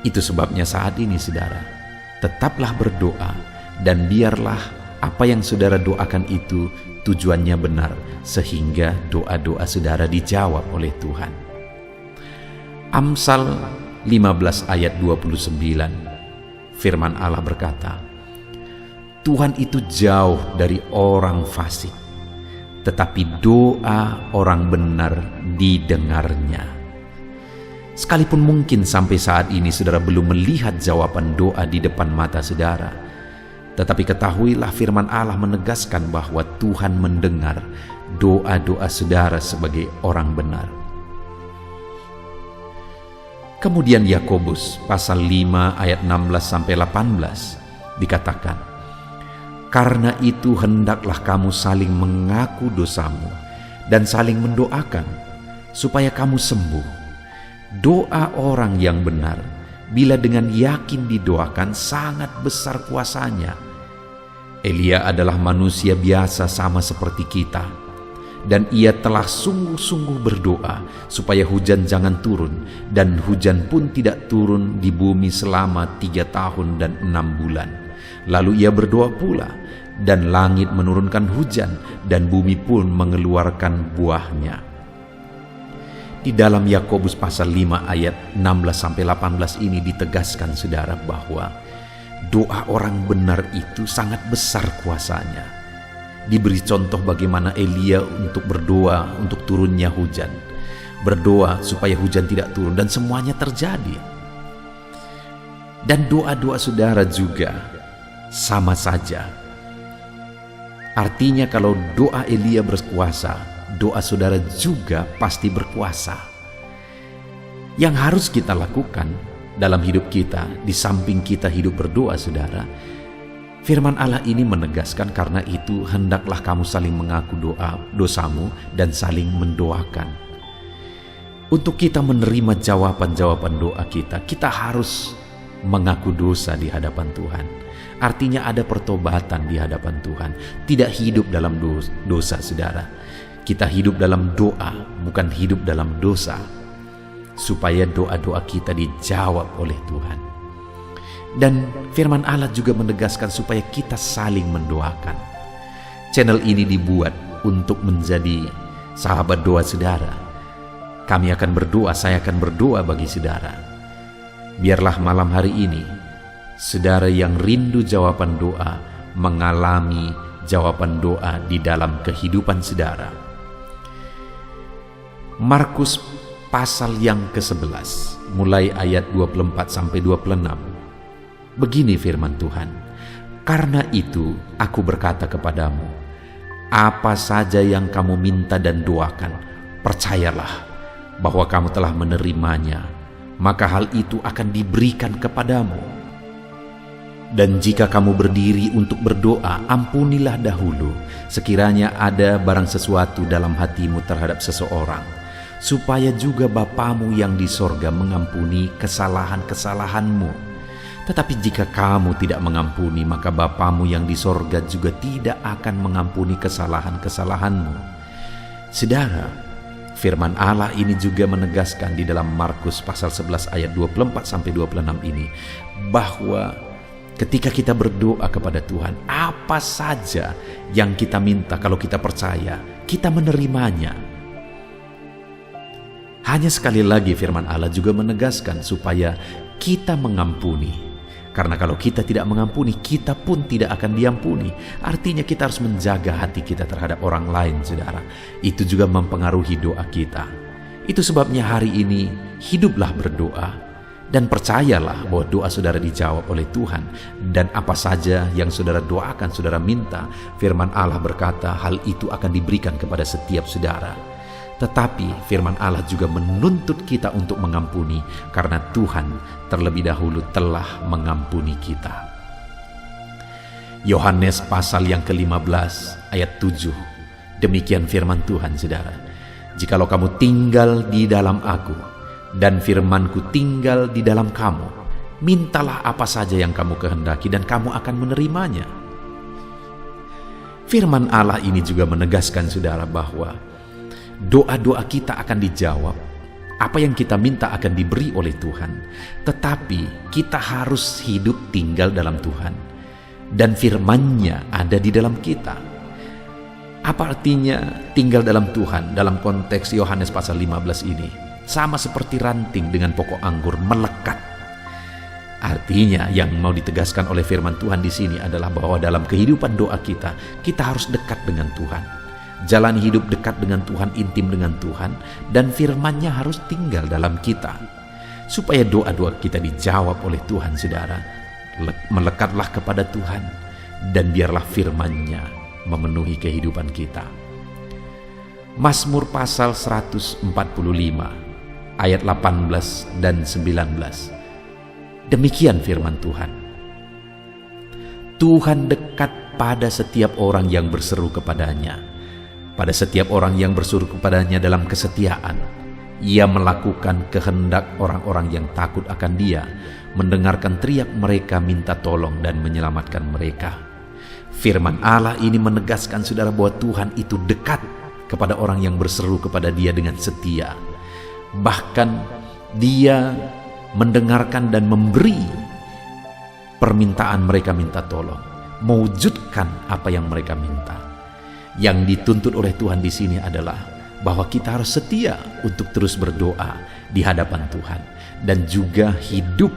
Itu sebabnya saat ini saudara, tetaplah berdoa dan biarlah apa yang saudara doakan itu tujuannya benar, sehingga doa-doa saudara dijawab oleh Tuhan. Amsal 15 ayat 29, firman Allah berkata, Tuhan itu jauh dari orang fasik, tetapi doa orang benar didengarnya. Sekalipun mungkin sampai saat ini saudara belum melihat jawaban doa di depan mata saudara, tetapi ketahuilah firman Allah menegaskan bahwa Tuhan mendengar doa-doa saudara sebagai orang benar. Kemudian Yakobus pasal 5 ayat 16-18 dikatakan, karena itu hendaklah kamu saling mengaku dosamu dan saling mendoakan supaya kamu sembuh. Doa orang yang benar bila dengan yakin didoakan sangat besar kuasanya. Elia adalah manusia biasa sama seperti kita, dan ia telah sungguh-sungguh berdoa supaya hujan jangan turun, dan hujan pun tidak turun di bumi selama 3 tahun dan 6 bulan. Lalu ia berdoa pula, dan langit menurunkan hujan, dan bumi pun mengeluarkan buahnya. Di dalam Yakobus pasal 5 ayat 16-18 ini ditegaskan saudara bahwa doa orang benar itu sangat besar kuasanya. Diberi contoh bagaimana Elia untuk berdoa untuk turunnya hujan, berdoa supaya hujan tidak turun, dan semuanya terjadi. Dan doa-doa saudara juga sama saja. Artinya kalau doa Elia berkuasa, doa saudara juga pasti berkuasa. Yang harus kita lakukan dalam hidup kita, di samping kita hidup berdoa saudara, firman Allah ini menegaskan, karena itu hendaklah kamu saling mengaku dosamu dan saling mendoakan. Untuk kita menerima jawaban-jawaban doa kita, kita harus mengaku dosa di hadapan Tuhan. Artinya ada pertobatan di hadapan Tuhan. Tidak hidup dalam dosa saudara. Kita hidup dalam doa, bukan hidup dalam dosa, supaya doa-doa kita dijawab oleh Tuhan. Dan firman Allah juga menegaskan supaya kita saling mendoakan. Channel ini dibuat untuk menjadi sahabat doa saudara. Kami akan berdoa, saya akan berdoa bagi saudara. Biarlah malam hari ini, saudara yang rindu jawaban doa, mengalami jawaban doa di dalam kehidupan saudara. Markus pasal yang ke-11, mulai ayat 24-26. Begini firman Tuhan, karena itu aku berkata kepadamu, apa saja yang kamu minta dan doakan, percayalah bahwa kamu telah menerimanya, maka hal itu akan diberikan kepadamu. Dan jika kamu berdiri untuk berdoa, ampunilah dahulu sekiranya ada barang sesuatu dalam hatimu terhadap seseorang, supaya juga Bapamu yang di sorga mengampuni kesalahan-kesalahanmu. Tetapi jika kamu tidak mengampuni, maka Bapamu yang di sorga juga tidak akan mengampuni kesalahan-kesalahanmu. Saudara, firman Allah ini juga menegaskan di dalam Markus pasal 11 ayat 24-26 ini, bahwa ketika kita berdoa kepada Tuhan, apa saja yang kita minta, kalau kita percaya, kita menerimanya. Hanya sekali lagi firman Allah juga menegaskan supaya kita mengampuni. Karena kalau kita tidak mengampuni, kita pun tidak akan diampuni. Artinya kita harus menjaga hati kita terhadap orang lain, saudara. Itu juga mempengaruhi doa kita. Itu sebabnya hari ini, hiduplah berdoa. Dan percayalah bahwa doa saudara dijawab oleh Tuhan. Dan apa saja yang saudara doakan, saudara minta, firman Allah berkata hal itu akan diberikan kepada setiap saudara. Tetapi firman Allah juga menuntut kita untuk mengampuni, karena Tuhan terlebih dahulu telah mengampuni kita. Yohanes pasal yang ke-15 ayat 7. Demikian firman Tuhan, saudara. Jikalau kamu tinggal di dalam aku, dan firmanku tinggal di dalam kamu, mintalah apa saja yang kamu kehendaki dan kamu akan menerimanya. Firman Allah ini juga menegaskan, saudara, bahwa doa-doa kita akan dijawab. Apa yang kita minta akan diberi oleh Tuhan. Tetapi kita harus hidup tinggal dalam Tuhan. Dan firman-Nya ada di dalam kita. Apa artinya tinggal dalam Tuhan dalam konteks Yohanes pasal 15 ini? Sama seperti ranting dengan pokok anggur melekat. Artinya yang mau ditegaskan oleh firman Tuhan di sini adalah bahwa dalam kehidupan doa kita, kita harus dekat dengan Tuhan. Jalani hidup dekat dengan Tuhan, intim dengan Tuhan, dan firman-Nya harus tinggal dalam kita. Supaya doa-doa kita dijawab oleh Tuhan, saudara, melekatlah kepada Tuhan, dan biarlah firman-Nya memenuhi kehidupan kita. Mazmur pasal 145, ayat 18 dan 19. Demikian firman Tuhan. Tuhan dekat pada setiap orang yang berseru kepadanya. Pada setiap orang yang berseru kepadanya dalam kesetiaan. Ia melakukan kehendak orang-orang yang takut akan Dia, mendengarkan teriak mereka minta tolong dan menyelamatkan mereka. Firman Allah ini menegaskan, saudara, bahwa Tuhan itu dekat kepada orang yang berseru kepada Dia dengan setia. Bahkan Dia mendengarkan dan memberi permintaan mereka minta tolong, mewujudkan apa yang mereka minta. Yang dituntut oleh Tuhan di sini adalah bahwa kita harus setia untuk terus berdoa di hadapan Tuhan, dan juga hidup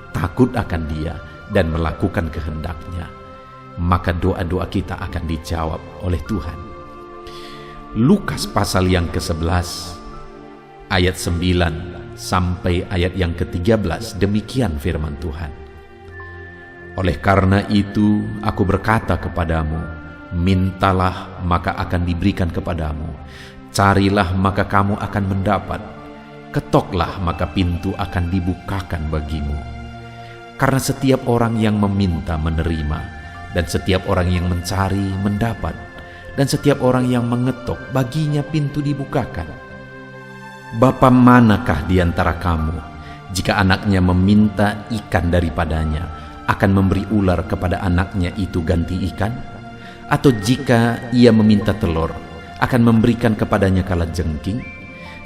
takut akan Dia dan melakukan kehendak-Nya. Maka doa-doa kita akan dijawab oleh Tuhan. Lukas pasal yang ke-11 ayat 9 sampai ayat yang ke-13, demikian firman Tuhan. Oleh karena itu aku berkata kepadamu, mintalah maka akan diberikan kepadamu, carilah maka kamu akan mendapat, ketoklah maka pintu akan dibukakan bagimu. Karena setiap orang yang meminta menerima, dan setiap orang yang mencari mendapat, dan setiap orang yang mengetok baginya pintu dibukakan. Bapa manakah di antara kamu, jika anaknya meminta ikan daripadanya, akan memberi ular kepada anaknya itu ganti ikan? Atau jika ia meminta telur, akan memberikan kepadanya kalajengking?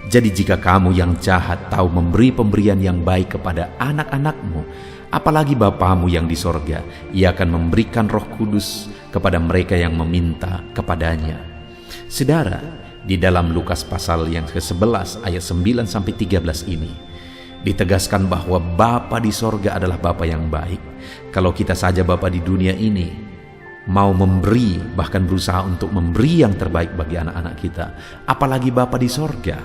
Jadi jika kamu yang jahat tahu memberi pemberian yang baik kepada anak-anakmu, apalagi Bapamu yang di sorga, Ia akan memberikan Roh Kudus kepada mereka yang meminta kepadanya. Saudara, di dalam Lukas pasal yang ke-11 ayat 9 sampai 13 ini ditegaskan bahwa Bapa di sorga adalah Bapa yang baik. Kalau kita saja Bapa di dunia ini mau memberi, bahkan berusaha untuk memberi yang terbaik bagi anak-anak kita, apalagi Bapa di sorga.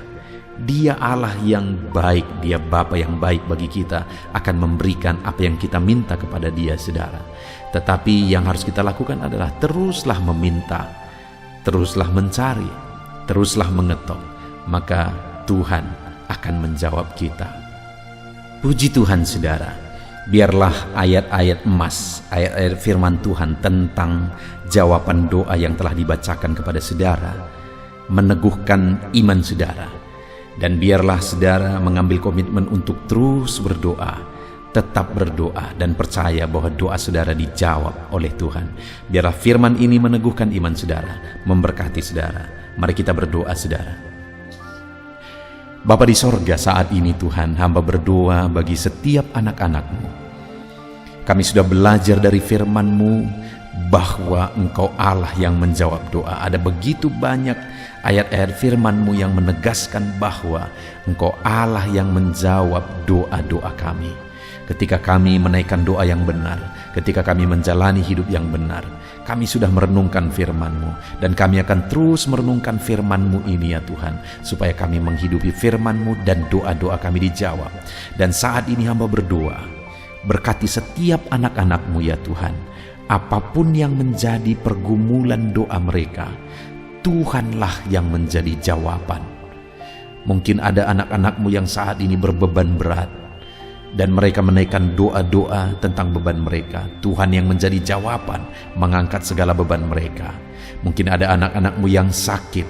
Dia Allah yang baik, Dia Bapa yang baik bagi kita, akan memberikan apa yang kita minta kepada Dia, saudara. Tetapi yang harus kita lakukan adalah teruslah meminta, teruslah mencari, teruslah mengetok, maka Tuhan akan menjawab kita. Puji Tuhan, saudara. Biarlah ayat-ayat emas, ayat-ayat firman Tuhan tentang jawaban doa yang telah dibacakan kepada saudara meneguhkan iman saudara. Dan biarlah saudara mengambil komitmen untuk terus berdoa, tetap berdoa, dan percaya bahwa doa saudara dijawab oleh Tuhan. Biarlah firman ini meneguhkan iman saudara, memberkati saudara. Mari kita berdoa, saudara. Bapa di sorga, saat ini Tuhan, hamba berdoa bagi setiap anak-anak-Mu Kami sudah belajar dari firman-Mu bahwa Engkau Allah yang menjawab doa. Ada begitu banyak ayat-ayat firman-Mu yang menegaskan bahwa Engkau Allah yang menjawab doa-doa kami. Ketika kami menaikkan doa yang benar, ketika kami menjalani hidup yang benar, kami sudah merenungkan firman-Mu, dan kami akan terus merenungkan firman-Mu ini ya Tuhan, supaya kami menghidupi firman-Mu dan doa-doa kami dijawab. Dan saat ini hamba berdoa, berkati setiap anak-anak-Mu ya Tuhan, apapun yang menjadi pergumulan doa mereka, Tuhanlah yang menjadi jawaban. Mungkin ada anak-anak-Mu yang saat ini berbeban berat, dan mereka menaikkan doa-doa tentang beban mereka. Tuhan yang menjadi jawaban, mengangkat segala beban mereka. Mungkin ada anak-anak-Mu yang sakit,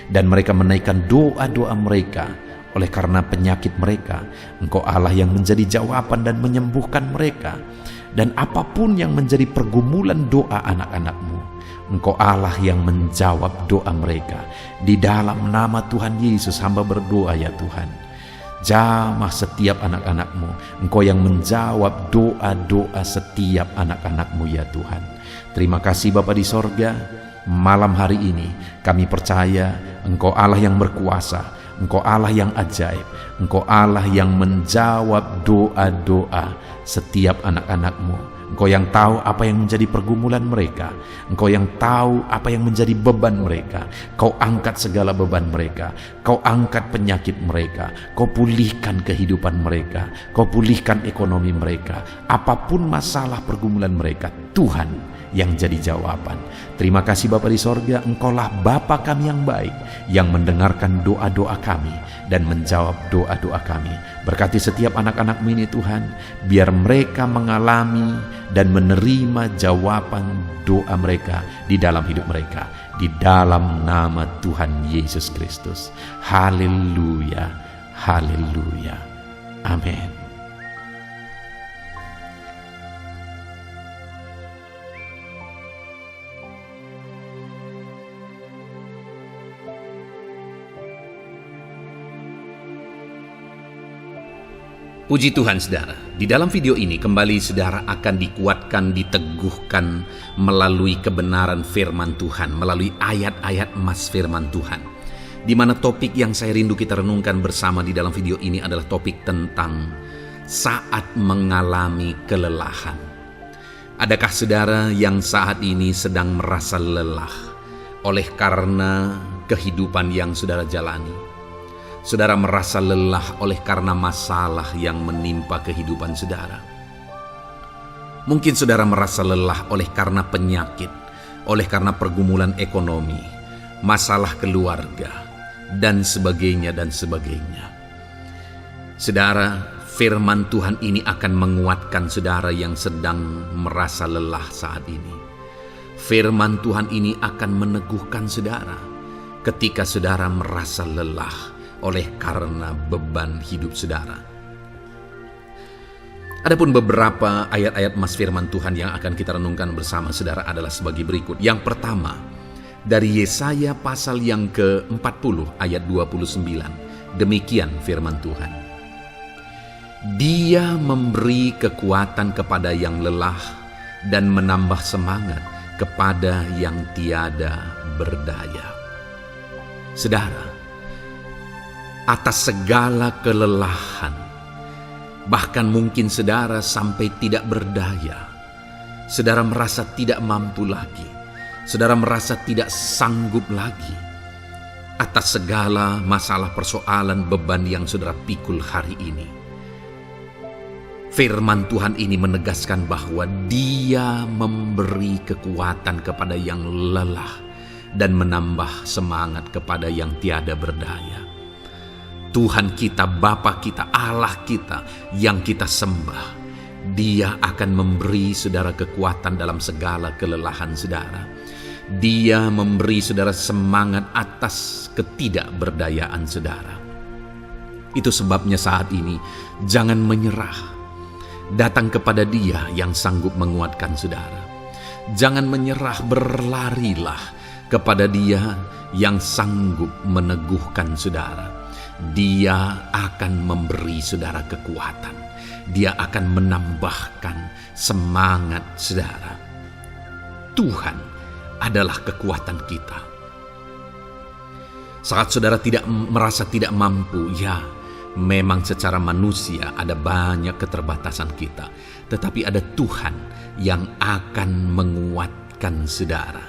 dan mereka menaikkan doa-doa mereka. Oleh karena penyakit mereka, Engkau Allah yang menjadi jawaban dan menyembuhkan mereka. Dan apapun yang menjadi pergumulan doa anak-anak-Mu, Engkau Allah yang menjawab doa mereka. Di dalam nama Tuhan Yesus hamba berdoa ya Tuhan, jamah setiap anak-anak-Mu. Engkau yang menjawab doa-doa setiap anak-anak-Mu ya Tuhan. Terima kasih Bapa di sorga. Malam hari ini kami percaya Engkau Allah yang berkuasa, Engkau Allah yang ajaib, Engkau Allah yang menjawab doa-doa setiap anak-anak-Mu. Engkau yang tahu apa yang menjadi pergumulan mereka. Engkau yang tahu apa yang menjadi beban mereka. Kau angkat segala beban mereka. Kau angkat penyakit mereka. Kau pulihkan kehidupan mereka. Kau pulihkan ekonomi mereka. Apapun masalah pergumulan mereka, Tuhan yang jadi jawaban. Terima kasih Bapa di sorga, Engkaulah Bapa kami yang baik, yang mendengarkan doa-doa kami dan menjawab doa-doa kami. Berkati setiap anak-anak-Mu ini Tuhan, biar mereka mengalami dan menerima jawaban doa mereka di dalam hidup mereka, di dalam nama Tuhan Yesus Kristus. Haleluya, haleluya, amin. Puji Tuhan saudara, di dalam video ini kembali saudara akan dikuatkan, diteguhkan melalui kebenaran firman Tuhan, melalui ayat-ayat emas firman Tuhan. Di mana topik yang saya rindu kita renungkan bersama di dalam video ini adalah topik tentang saat mengalami kelelahan. Adakah saudara yang saat ini sedang merasa lelah oleh karena kehidupan yang saudara jalani? Saudara merasa lelah oleh karena masalah yang menimpa kehidupan saudara. Mungkin saudara merasa lelah oleh karena penyakit, oleh karena pergumulan ekonomi, masalah keluarga, dan sebagainya dan sebagainya. Saudara, firman Tuhan ini akan menguatkan saudara yang sedang merasa lelah saat ini. Firman Tuhan ini akan meneguhkan saudara ketika saudara merasa lelah oleh karena beban hidup saudara. Adapun beberapa ayat-ayat emas firman Tuhan yang akan kita renungkan bersama saudara adalah sebagai berikut. Yang pertama, dari Yesaya pasal yang ke-40 ayat 29. Demikian firman Tuhan. Dia memberi kekuatan kepada yang lelah dan menambah semangat kepada yang tiada berdaya. Saudara, atas segala kelelahan, bahkan mungkin saudara sampai tidak berdaya, saudara merasa tidak mampu lagi, saudara merasa tidak sanggup lagi, atas segala masalah persoalan beban yang saudara pikul hari ini. Firman Tuhan ini menegaskan bahwa Dia memberi kekuatan kepada yang lelah dan menambah semangat kepada yang tiada berdaya. Tuhan kita, Bapa kita, Allah kita yang kita sembah, Dia akan memberi saudara kekuatan dalam segala kelelahan saudara. Dia memberi saudara semangat atas ketidakberdayaan saudara. Itu sebabnya saat ini jangan menyerah. Datang kepada Dia yang sanggup menguatkan saudara. Jangan menyerah, berlarilah kepada Dia yang sanggup meneguhkan saudara. Dia akan memberi saudara kekuatan. Dia akan menambahkan semangat saudara. Tuhan adalah kekuatan kita. Saat saudara merasa tidak mampu, ya memang secara manusia ada banyak keterbatasan kita. Tetapi ada Tuhan yang akan menguatkan saudara.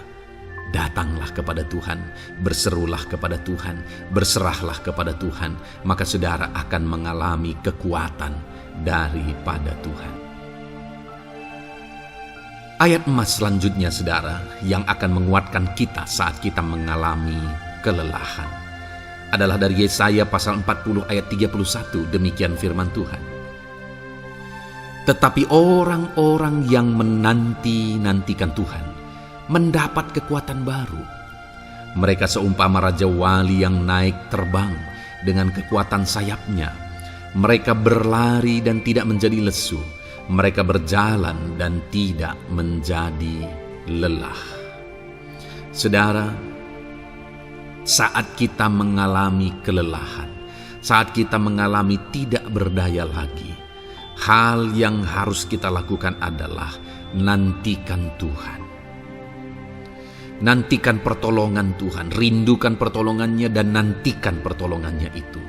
Datanglah kepada Tuhan, berserulah kepada Tuhan, berserahlah kepada Tuhan, maka saudara akan mengalami kekuatan daripada Tuhan. Ayat emas selanjutnya saudara yang akan menguatkan kita saat kita mengalami kelelahan adalah dari Yesaya pasal 40 ayat 31. Demikian firman Tuhan. Tetapi orang-orang yang menanti-nantikan Tuhan mendapat kekuatan baru. Mereka seumpama raja wali yang naik terbang dengan kekuatan sayapnya. Mereka berlari dan tidak menjadi lesu. Mereka berjalan dan tidak menjadi lelah. Saudara, saat kita mengalami kelelahan, saat kita mengalami tidak berdaya lagi, hal yang harus kita lakukan adalah nantikan Tuhan. Nantikan pertolongan Tuhan, rindukan pertolongannya dan nantikan pertolongannya itu.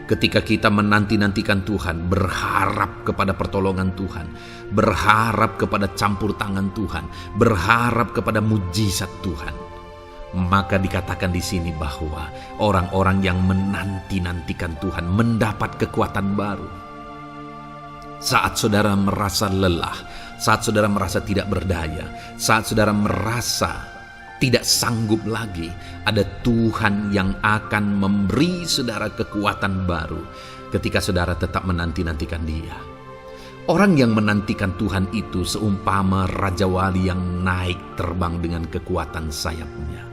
Ketika kita menanti-nantikan Tuhan, berharap kepada pertolongan Tuhan, berharap kepada campur tangan Tuhan, berharap kepada mujizat Tuhan, maka dikatakan di sini bahwa orang-orang yang menanti-nantikan Tuhan mendapat kekuatan baru. Saat saudara merasa lelah, saat saudara merasa tidak berdaya, saat saudara merasa tidak sanggup lagi, ada Tuhan yang akan memberi saudara kekuatan baru ketika saudara tetap menanti-nantikan Dia. Orang yang menantikan Tuhan itu seumpama Raja Wali yang naik terbang dengan kekuatan sayapnya.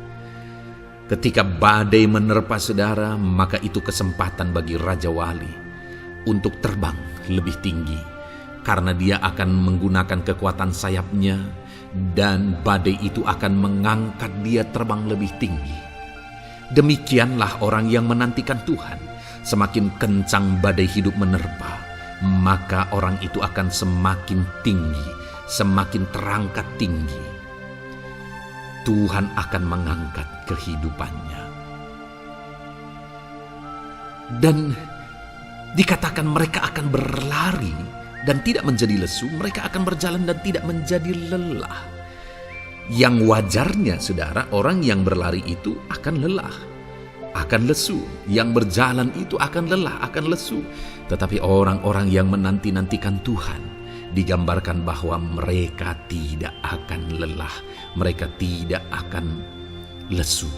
Ketika badai menerpa saudara, maka itu kesempatan bagi Raja Wali untuk terbang lebih tinggi, karena dia akan menggunakan kekuatan sayapnya dan badai itu akan mengangkat dia terbang lebih tinggi. Demikianlah orang yang menantikan Tuhan. Semakin kencang badai hidup menerpa, maka orang itu akan semakin tinggi, semakin terangkat tinggi. Tuhan akan mengangkat kehidupannya. Dan dikatakan mereka akan berlari dan tidak menjadi lesu, mereka akan berjalan dan tidak menjadi lelah. Yang wajarnya saudara, orang yang berlari itu akan lelah, akan lesu. Yang berjalan itu akan lelah, akan lesu. Tetapi orang-orang yang menanti-nantikan Tuhan, digambarkan bahwa mereka tidak akan lelah, mereka tidak akan lesu,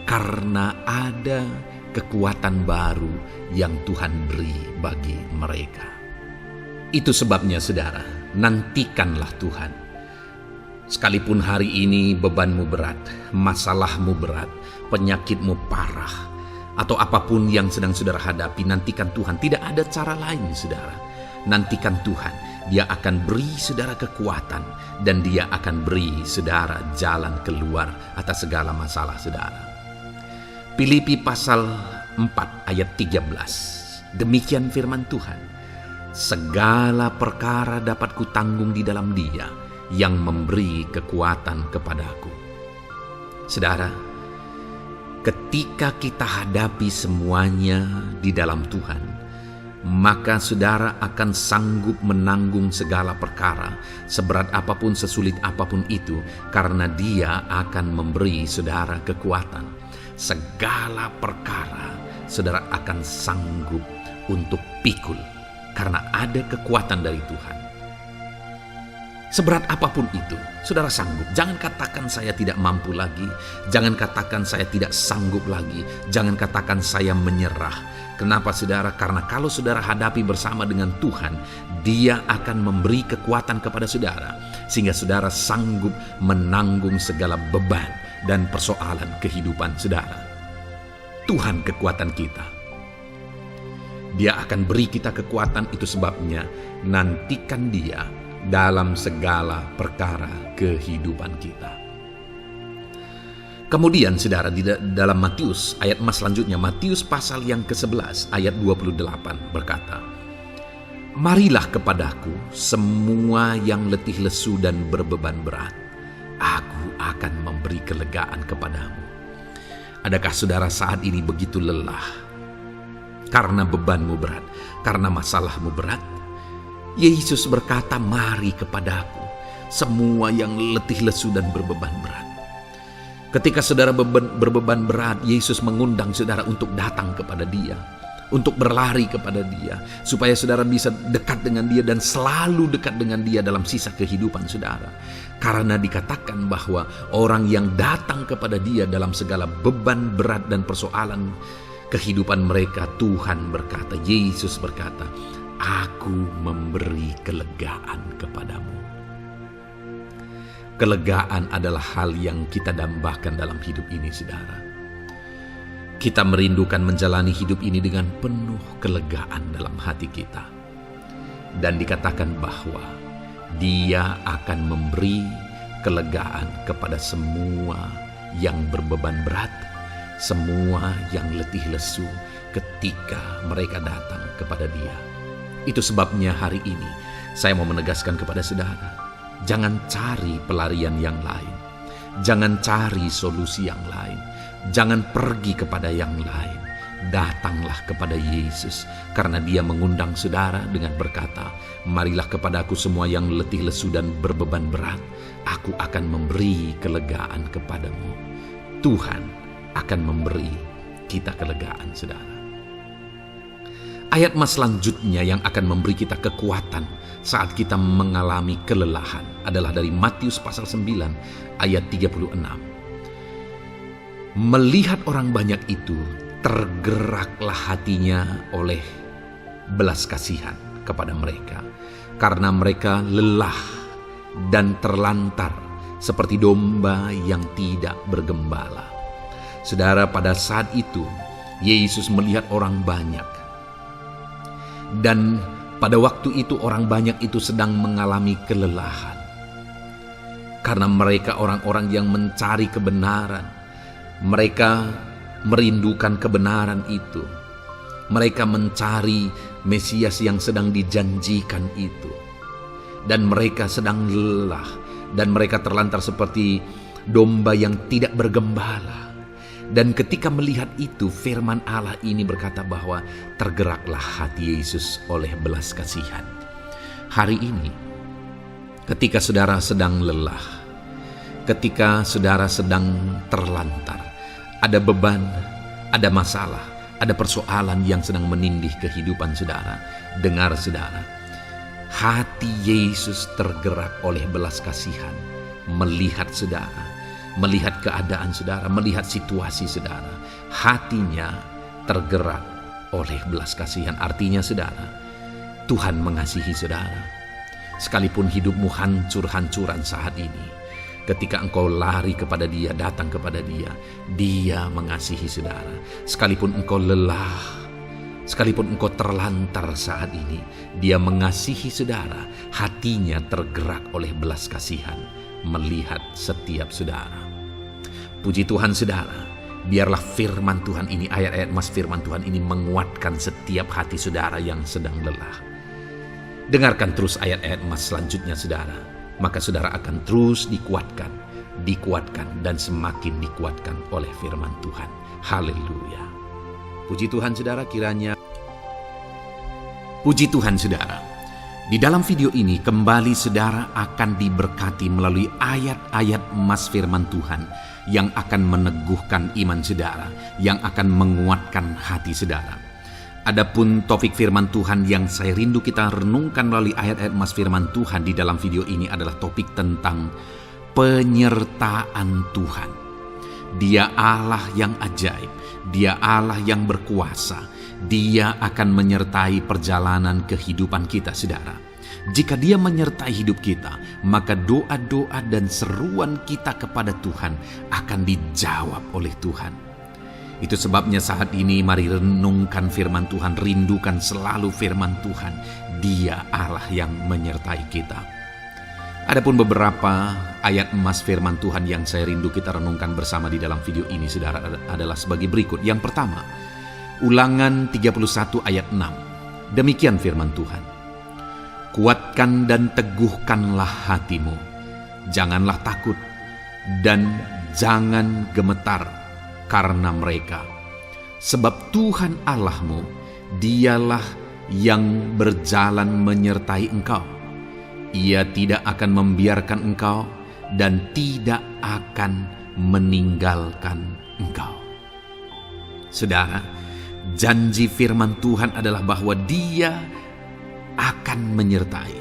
karena ada kekuatan baru yang Tuhan beri bagi mereka. Itu sebabnya saudara, nantikanlah Tuhan. Sekalipun hari ini bebanmu berat, masalahmu berat, penyakitmu parah, atau apapun yang sedang saudara hadapi, nantikan Tuhan. Tidak ada cara lain saudara. Nantikan Tuhan. Dia akan beri saudara kekuatan dan Dia akan beri saudara jalan keluar atas segala masalah saudara. Filipi pasal 4 ayat 13. Demikian firman Tuhan. Segala perkara dapat kutanggung di dalam Dia yang memberi kekuatan kepadaku. Saudara, ketika kita hadapi semuanya di dalam Tuhan, maka saudara akan sanggup menanggung segala perkara, seberat apapun, sesulit apapun itu, karena Dia akan memberi saudara kekuatan. Segala perkara saudara akan sanggup untuk pikul, karena ada kekuatan dari Tuhan. Seberat apapun itu, saudara sanggup. Jangan katakan saya tidak mampu lagi. Jangan katakan saya tidak sanggup lagi. Jangan katakan saya menyerah. Kenapa saudara? Karena kalau saudara hadapi bersama dengan Tuhan, Dia akan memberi kekuatan kepada saudara, sehingga saudara sanggup menanggung segala beban dan persoalan kehidupan saudara. Tuhan kekuatan kita. Dia akan beri kita kekuatan, itu sebabnya nantikan Dia dalam segala perkara kehidupan kita. Kemudian saudara, di dalam Matius, ayat emas selanjutnya, Matius pasal yang ke-11 ayat 28 berkata, "Marilah kepadaku semua yang letih lesu dan berbeban berat, aku akan memberi kelegaan kepadamu." Adakah saudara saat ini begitu lelah karena bebanmu berat, karena masalahmu berat? Yesus berkata, "Mari kepadaku semua yang letih lesu dan berbeban berat." Ketika saudara berbeban berat, Yesus mengundang saudara untuk datang kepada Dia, untuk berlari kepada Dia, supaya saudara bisa dekat dengan Dia dan selalu dekat dengan Dia dalam sisa kehidupan saudara. Karena dikatakan bahwa orang yang datang kepada Dia dalam segala beban berat dan persoalan kehidupan mereka, Tuhan berkata, Yesus berkata, "Aku memberi kelegaan kepadamu." Kelegaan adalah hal yang kita dambakan dalam hidup ini, saudara. Kita merindukan menjalani hidup ini dengan penuh kelegaan dalam hati kita. Dan dikatakan bahwa Dia akan memberi kelegaan kepada semua yang berbeban berat, semua yang letih lesu ketika mereka datang kepada Dia. Itu sebabnya hari ini saya mau menegaskan kepada saudara, jangan cari pelarian yang lain. Jangan cari solusi yang lain. Jangan pergi kepada yang lain. Datanglah kepada Yesus, karena Dia mengundang saudara dengan berkata, "Marilah kepadaku semua yang letih lesu dan berbeban berat, aku akan memberi kelegaan kepadamu." Tuhan akan memberi kita kelegaan, saudara. Ayat mas selanjutnya yang akan memberi kita kekuatan saat kita mengalami kelelahan adalah dari Matius pasal 9 ayat 36. "Melihat orang banyak itu, tergeraklah hatinya oleh belas kasihan kepada mereka, karena mereka lelah dan terlantar seperti domba yang tidak bergembala." Saudara, pada saat itu Yesus melihat orang banyak. Dan pada waktu itu orang banyak itu sedang mengalami kelelahan. Karena mereka orang-orang yang mencari kebenaran. Mereka merindukan kebenaran itu. Mereka mencari Mesias yang sedang dijanjikan itu. Dan mereka sedang lelah. Dan mereka terlantar seperti domba yang tidak bergembala. Dan ketika melihat itu, firman Allah ini berkata bahwa tergeraklah hati Yesus oleh belas kasihan. Hari ini, ketika saudara sedang lelah, ketika saudara sedang terlantar, ada beban, ada masalah, ada persoalan yang sedang menindih kehidupan saudara, dengar saudara, hati Yesus tergerak oleh belas kasihan, melihat saudara, melihat keadaan saudara, melihat situasi saudara. Hatinya tergerak oleh belas kasihan. Artinya saudara, Tuhan mengasihi saudara. Sekalipun hidupmu hancur-hancuran saat ini, ketika engkau lari kepada Dia, datang kepada Dia, Dia mengasihi saudara. Sekalipun engkau lelah, sekalipun engkau terlantar saat ini, Dia mengasihi saudara. Hatinya tergerak oleh belas kasihan melihat setiap saudara. Puji Tuhan saudara, biarlah firman Tuhan ini, ayat-ayat mas firman Tuhan ini menguatkan setiap hati saudara yang sedang lelah. Dengarkan terus ayat-ayat mas selanjutnya saudara, maka saudara akan terus dikuatkan dan semakin dikuatkan oleh firman Tuhan. Haleluya. Puji Tuhan saudara, puji Tuhan saudara. Di dalam video ini kembali saudara akan diberkati melalui ayat-ayat emas firman Tuhan yang akan meneguhkan iman saudara, yang akan menguatkan hati saudara. Adapun topik firman Tuhan yang saya rindu kita renungkan melalui ayat-ayat emas firman Tuhan di dalam video ini adalah topik tentang penyertaan Tuhan. Dia Allah yang ajaib, Dia Allah yang berkuasa. Dia akan menyertai perjalanan kehidupan kita, saudara. Jika Dia menyertai hidup kita, maka doa-doa dan seruan kita kepada Tuhan akan dijawab oleh Tuhan. Itu sebabnya saat ini mari renungkan firman Tuhan, rindukan selalu firman Tuhan. Dia Allah yang menyertai kita. Adapun beberapa ayat emas firman Tuhan yang saya rindu kita renungkan bersama di dalam video ini, saudara, adalah sebagai berikut. Yang pertama, Ulangan 31 ayat 6. Demikian firman Tuhan. Kuatkan dan teguhkanlah hatimu, janganlah takut dan jangan gemetar karena mereka. Sebab Tuhan Allahmu, dialah yang berjalan menyertai engkau. Ia tidak akan membiarkan engkau dan tidak akan meninggalkan engkau. Saudara, janji firman Tuhan adalah bahwa Dia akan menyertai.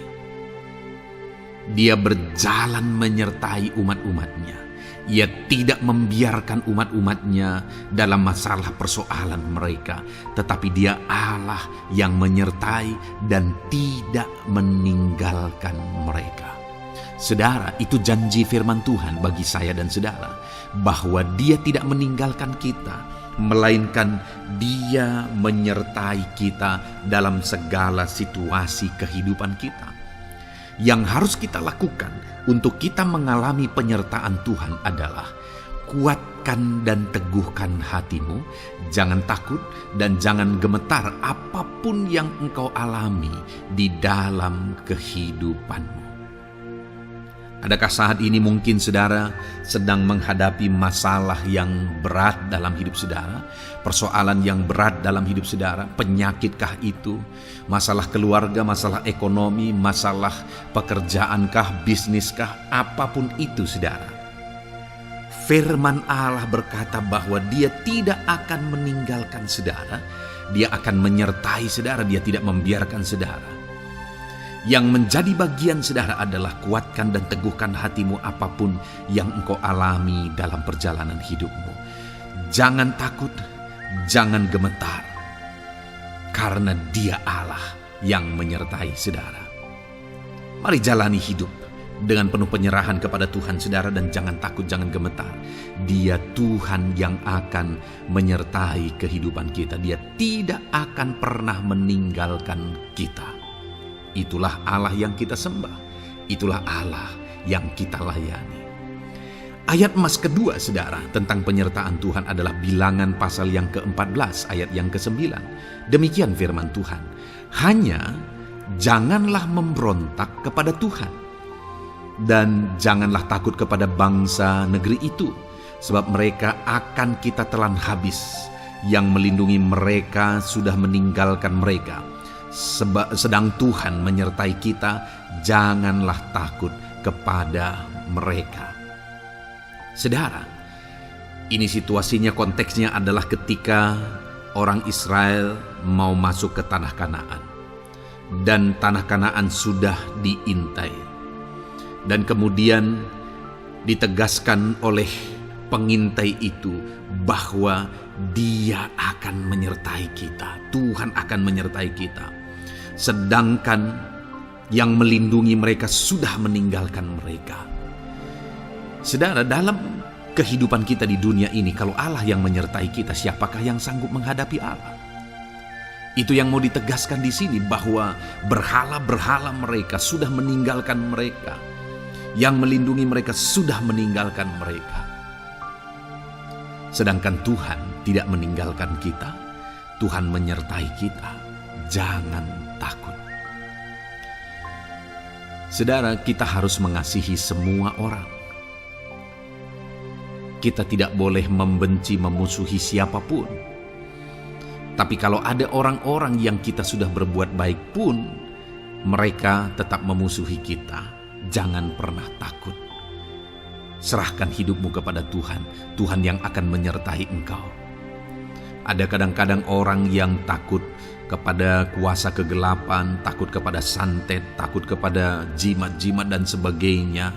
Dia berjalan menyertai umat-umatnya. Ia tidak membiarkan umat-umatnya dalam masalah persoalan mereka, tetapi Dia Allah yang menyertai dan tidak meninggalkan mereka. Saudara, itu janji firman Tuhan bagi saya dan saudara, bahwa Dia tidak meninggalkan kita, melainkan Dia menyertai kita dalam segala situasi kehidupan kita. Yang harus kita lakukan untuk kita mengalami penyertaan Tuhan adalah kuatkan dan teguhkan hatimu, jangan takut dan jangan gemetar apapun yang engkau alami di dalam kehidupanmu. Adakah saat ini mungkin saudara sedang menghadapi masalah yang berat dalam hidup saudara? Persoalan yang berat dalam hidup saudara? Penyakitkah itu? Masalah keluarga, masalah ekonomi, masalah pekerjaankah, bisniskah? Apapun itu saudara. Firman Allah berkata bahwa Dia tidak akan meninggalkan saudara. Dia akan menyertai saudara, Dia tidak membiarkan saudara. Yang menjadi bagian saudara adalah kuatkan dan teguhkan hatimu apapun yang engkau alami dalam perjalanan hidupmu. Jangan takut, jangan gemetar, karena Dia Allah yang menyertai saudara. Mari jalani hidup dengan penuh penyerahan kepada Tuhan saudara, dan jangan takut, jangan gemetar. Dia Tuhan yang akan menyertai kehidupan kita. Dia tidak akan pernah meninggalkan kita. Itulah Allah yang kita sembah. Itulah Allah yang kita layani. Ayat emas kedua saudara tentang penyertaan Tuhan adalah Bilangan pasal yang ke-14 ayat yang ke-9. Demikian firman Tuhan. Hanya janganlah memberontak kepada Tuhan, dan janganlah takut kepada bangsa negeri itu, sebab mereka akan kita telan habis. Yang melindungi mereka sudah meninggalkan mereka. Sedang Tuhan menyertai kita, janganlah takut kepada mereka. Saudara, ini situasinya, konteksnya adalah ketika orang Israel mau masuk ke tanah Kanaan, dan tanah Kanaan sudah diintai, dan kemudian ditegaskan oleh pengintai itu bahwa Dia akan menyertai kita. Tuhan akan menyertai kita. Sedangkan yang melindungi mereka sudah meninggalkan mereka. Saudara, dalam kehidupan kita di dunia ini, kalau Allah yang menyertai kita, siapakah yang sanggup menghadapi Allah? Itu yang mau ditegaskan di sini, bahwa berhala-berhala mereka sudah meninggalkan mereka. Yang melindungi mereka sudah meninggalkan mereka. Sedangkan Tuhan tidak meninggalkan kita. Tuhan menyertai kita. Jangan takut. Saudara, kita harus mengasihi semua orang. Kita tidak boleh membenci, memusuhi siapapun. Tapi kalau ada orang-orang yang kita sudah berbuat baik pun, mereka tetap memusuhi kita, jangan pernah takut. Serahkan hidupmu kepada Tuhan, Tuhan yang akan menyertai engkau. Ada kadang-kadang orang yang takut kepada kuasa kegelapan, takut kepada santet, takut kepada jimat-jimat dan sebagainya.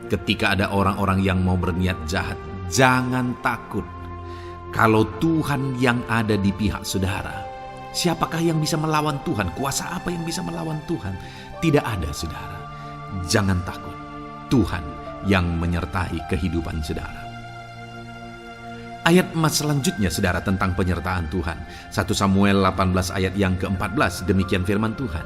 Ketika ada orang-orang yang mau berniat jahat, jangan takut. Kalau Tuhan yang ada di pihak saudara, siapakah yang bisa melawan Tuhan? Kuasa apa yang bisa melawan Tuhan? Tidak ada, saudara. Jangan takut. Tuhan yang menyertai kehidupan saudara. Ayat emas selanjutnya, saudara, tentang penyertaan Tuhan. 1 Samuel 18 ayat yang ke-14, demikian firman Tuhan.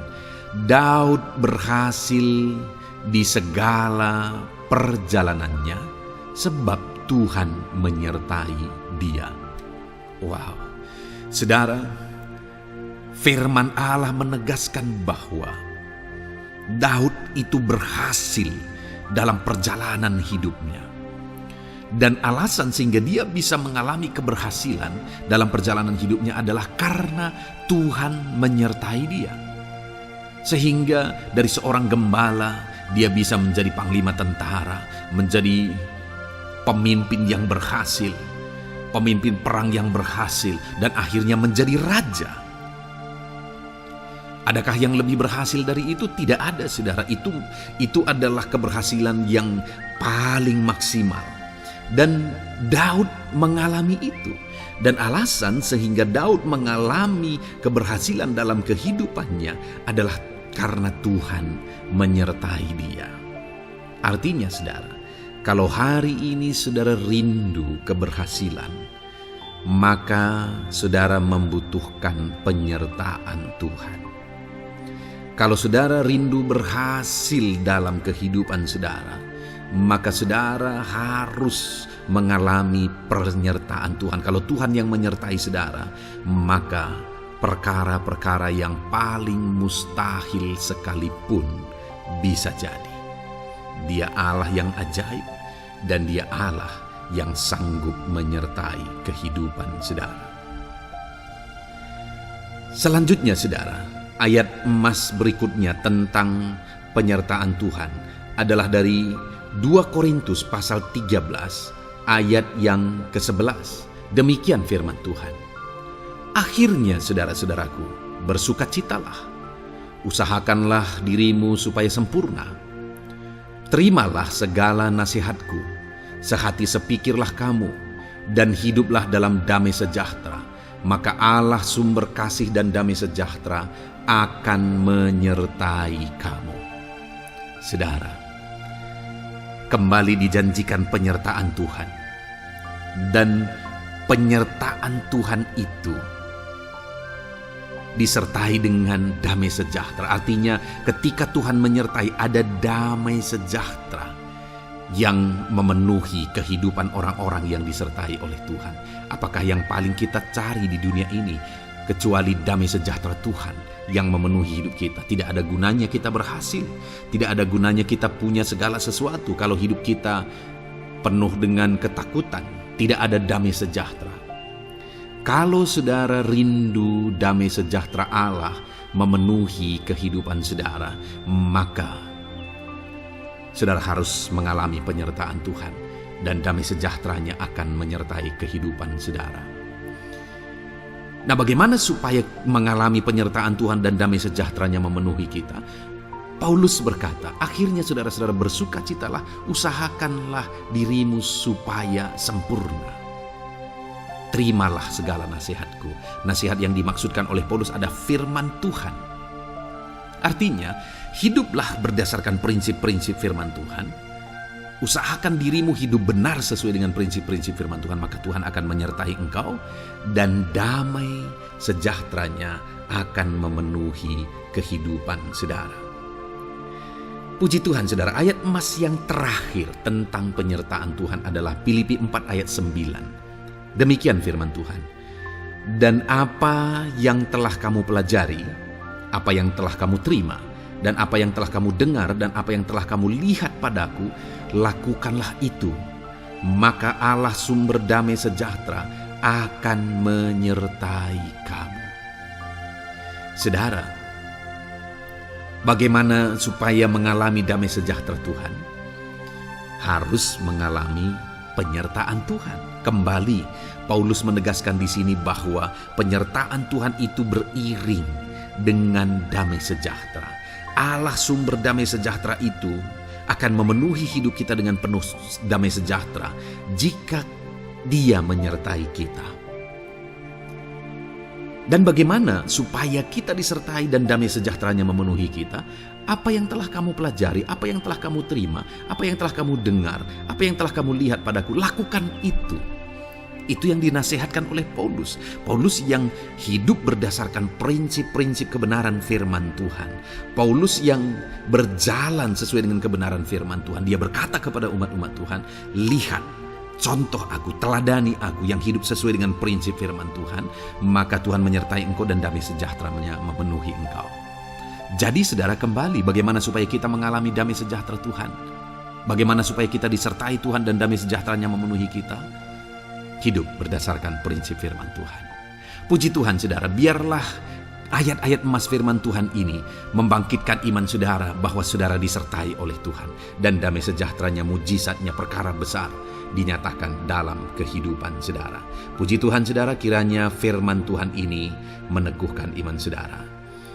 Daud berhasil di segala perjalanannya, sebab Tuhan menyertai dia. Wow, saudara, firman Allah menegaskan bahwa Daud itu berhasil dalam perjalanan hidupnya. Dan alasan sehingga dia bisa mengalami keberhasilan dalam perjalanan hidupnya adalah karena Tuhan menyertai dia. Sehingga dari seorang gembala, dia bisa menjadi panglima tentara, menjadi pemimpin yang berhasil, pemimpin perang yang berhasil, dan akhirnya menjadi raja. Adakah yang lebih berhasil dari itu? Tidak ada, saudara. Itu adalah keberhasilan yang paling maksimal. Dan Daud mengalami itu. Dan alasan sehingga Daud mengalami keberhasilan dalam kehidupannya adalah karena Tuhan menyertai dia. Artinya, saudara, kalau hari ini saudara rindu keberhasilan, maka saudara membutuhkan penyertaan Tuhan. Kalau saudara rindu berhasil dalam kehidupan saudara, maka saudara harus mengalami penyertaan Tuhan. Kalau Tuhan yang menyertai saudara, maka perkara-perkara yang paling mustahil sekalipun bisa jadi. Dia Allah yang ajaib, dan Dia Allah yang sanggup menyertai kehidupan saudara. Selanjutnya, saudara, ayat emas berikutnya tentang penyertaan Tuhan adalah dari 2 Korintus pasal 13 ayat yang ke-11. Demikian firman Tuhan. Akhirnya, saudara-saudaraku, bersukacitalah, usahakanlah dirimu supaya sempurna. Terimalah segala nasihatku, sehati sepikirlah kamu, dan hiduplah dalam damai sejahtera. Maka Allah sumber kasih dan damai sejahtera akan menyertai kamu. Saudara, kembali dijanjikan penyertaan Tuhan. Dan penyertaan Tuhan itu disertai dengan damai sejahtera. Artinya ketika Tuhan menyertai, ada damai sejahtera yang memenuhi kehidupan orang-orang yang disertai oleh Tuhan. Apakah yang paling kita cari di dunia ini kecuali damai sejahtera Tuhan yang memenuhi hidup kita? Tidak ada gunanya kita berhasil, tidak ada gunanya kita punya segala sesuatu kalau hidup kita penuh dengan ketakutan, tidak ada damai sejahtera. Kalau saudara rindu damai sejahtera Allah memenuhi kehidupan saudara, maka saudara harus mengalami penyertaan Tuhan, dan damai sejahteranya akan menyertai kehidupan saudara. Nah, bagaimana supaya mengalami penyertaan Tuhan dan damai sejahteranya memenuhi kita? Paulus berkata, akhirnya saudara-saudara bersukacitalah, usahakanlah dirimu supaya sempurna. Terimalah segala nasihatku. Nasihat yang dimaksudkan oleh Paulus ada firman Tuhan. Artinya, hiduplah berdasarkan prinsip-prinsip firman Tuhan. Usahakan dirimu hidup benar sesuai dengan prinsip-prinsip firman Tuhan, maka Tuhan akan menyertai engkau, dan damai sejahteranya akan memenuhi kehidupan saudara. Puji Tuhan, saudara, ayat emas yang terakhir tentang penyertaan Tuhan adalah Filipi 4 ayat 9. Demikian firman Tuhan. Dan apa yang telah kamu pelajari, apa yang telah kamu terima, dan apa yang telah kamu dengar, dan apa yang telah kamu lihat padaku, lakukanlah itu. Maka Allah sumber damai sejahtera akan menyertai kamu. Saudara, bagaimana supaya mengalami damai sejahtera Tuhan? Harus mengalami penyertaan Tuhan. Kembali, Paulus menegaskan di sini bahwa penyertaan Tuhan itu beriring dengan damai sejahtera. Allah sumber damai sejahtera itu akan memenuhi hidup kita dengan penuh damai sejahtera jika Dia menyertai kita. Dan bagaimana supaya kita disertai dan damai sejahteranya memenuhi kita? Apa yang telah kamu pelajari, apa yang telah kamu terima, apa yang telah kamu dengar, apa yang telah kamu lihat padaku, lakukan itu. Itu yang dinasihatkan oleh Paulus. Paulus yang hidup berdasarkan prinsip-prinsip kebenaran firman Tuhan. Paulus yang berjalan sesuai dengan kebenaran firman Tuhan. Dia berkata kepada umat-umat Tuhan, lihat, contoh aku, teladani aku yang hidup sesuai dengan prinsip firman Tuhan. Maka Tuhan menyertai engkau dan damai sejahteranya memenuhi engkau. Jadi saudara, kembali bagaimana supaya kita mengalami damai sejahtera Tuhan. Bagaimana supaya kita disertai Tuhan dan damai sejahteranya memenuhi kita. Hidup berdasarkan prinsip firman Tuhan. Puji Tuhan saudara, biarlah ayat-ayat emas firman Tuhan ini membangkitkan iman saudara bahwa saudara disertai oleh Tuhan. Dan damai sejahteranya, mujizatnya, perkara besar dinyatakan dalam kehidupan saudara. Puji Tuhan saudara, kiranya firman Tuhan ini meneguhkan iman saudara.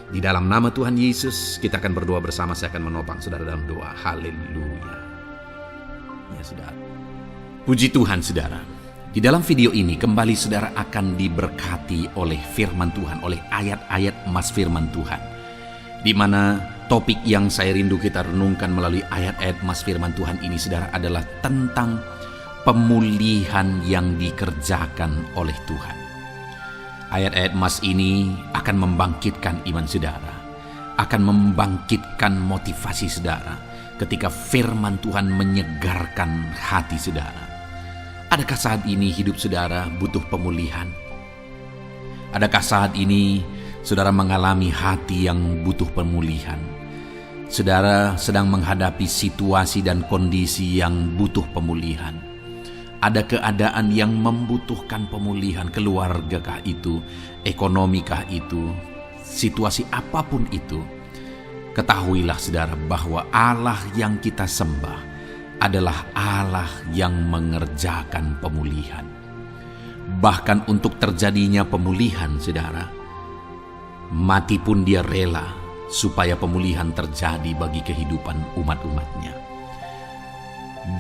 Di dalam nama Tuhan Yesus kita akan berdoa bersama. Saya akan menopang saudara dalam doa. Haleluya. Ya saudara. Puji Tuhan saudara. Di dalam video ini kembali saudara akan diberkati oleh firman Tuhan, oleh ayat-ayat emas firman Tuhan. Di mana topik yang saya rindu kita renungkan melalui ayat-ayat emas firman Tuhan ini saudara adalah tentang pemulihan yang dikerjakan oleh Tuhan. Ayat-ayat emas ini akan membangkitkan iman saudara, akan membangkitkan motivasi saudara ketika firman Tuhan menyegarkan hati saudara. Adakah saat ini hidup saudara butuh pemulihan? Adakah saat ini saudara mengalami hati yang butuh pemulihan? Saudara sedang menghadapi situasi dan kondisi yang butuh pemulihan. Ada keadaan yang membutuhkan pemulihan, keluargakah itu, ekonomikah itu, situasi apapun itu. Ketahuilah saudara bahwa Allah yang kita sembah adalah Allah yang mengerjakan pemulihan. Bahkan untuk terjadinya pemulihan saudara, mati pun dia rela supaya pemulihan terjadi bagi kehidupan umat-umatnya.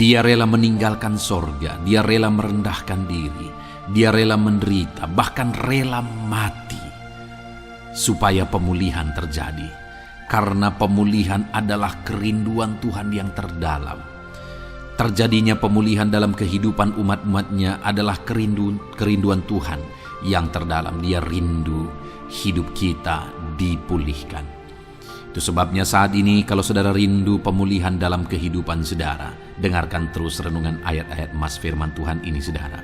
Dia rela meninggalkan sorga, dia rela merendahkan diri, dia rela menderita, bahkan rela mati supaya pemulihan terjadi. Karena pemulihan adalah kerinduan Tuhan yang terdalam. Terjadinya pemulihan dalam kehidupan umat-umatnya adalah kerinduan Tuhan yang terdalam. Dia rindu hidup kita dipulihkan. Itu sebabnya saat ini kalau saudara rindu pemulihan dalam kehidupan saudara, dengarkan terus renungan ayat-ayat emas firman Tuhan ini saudara.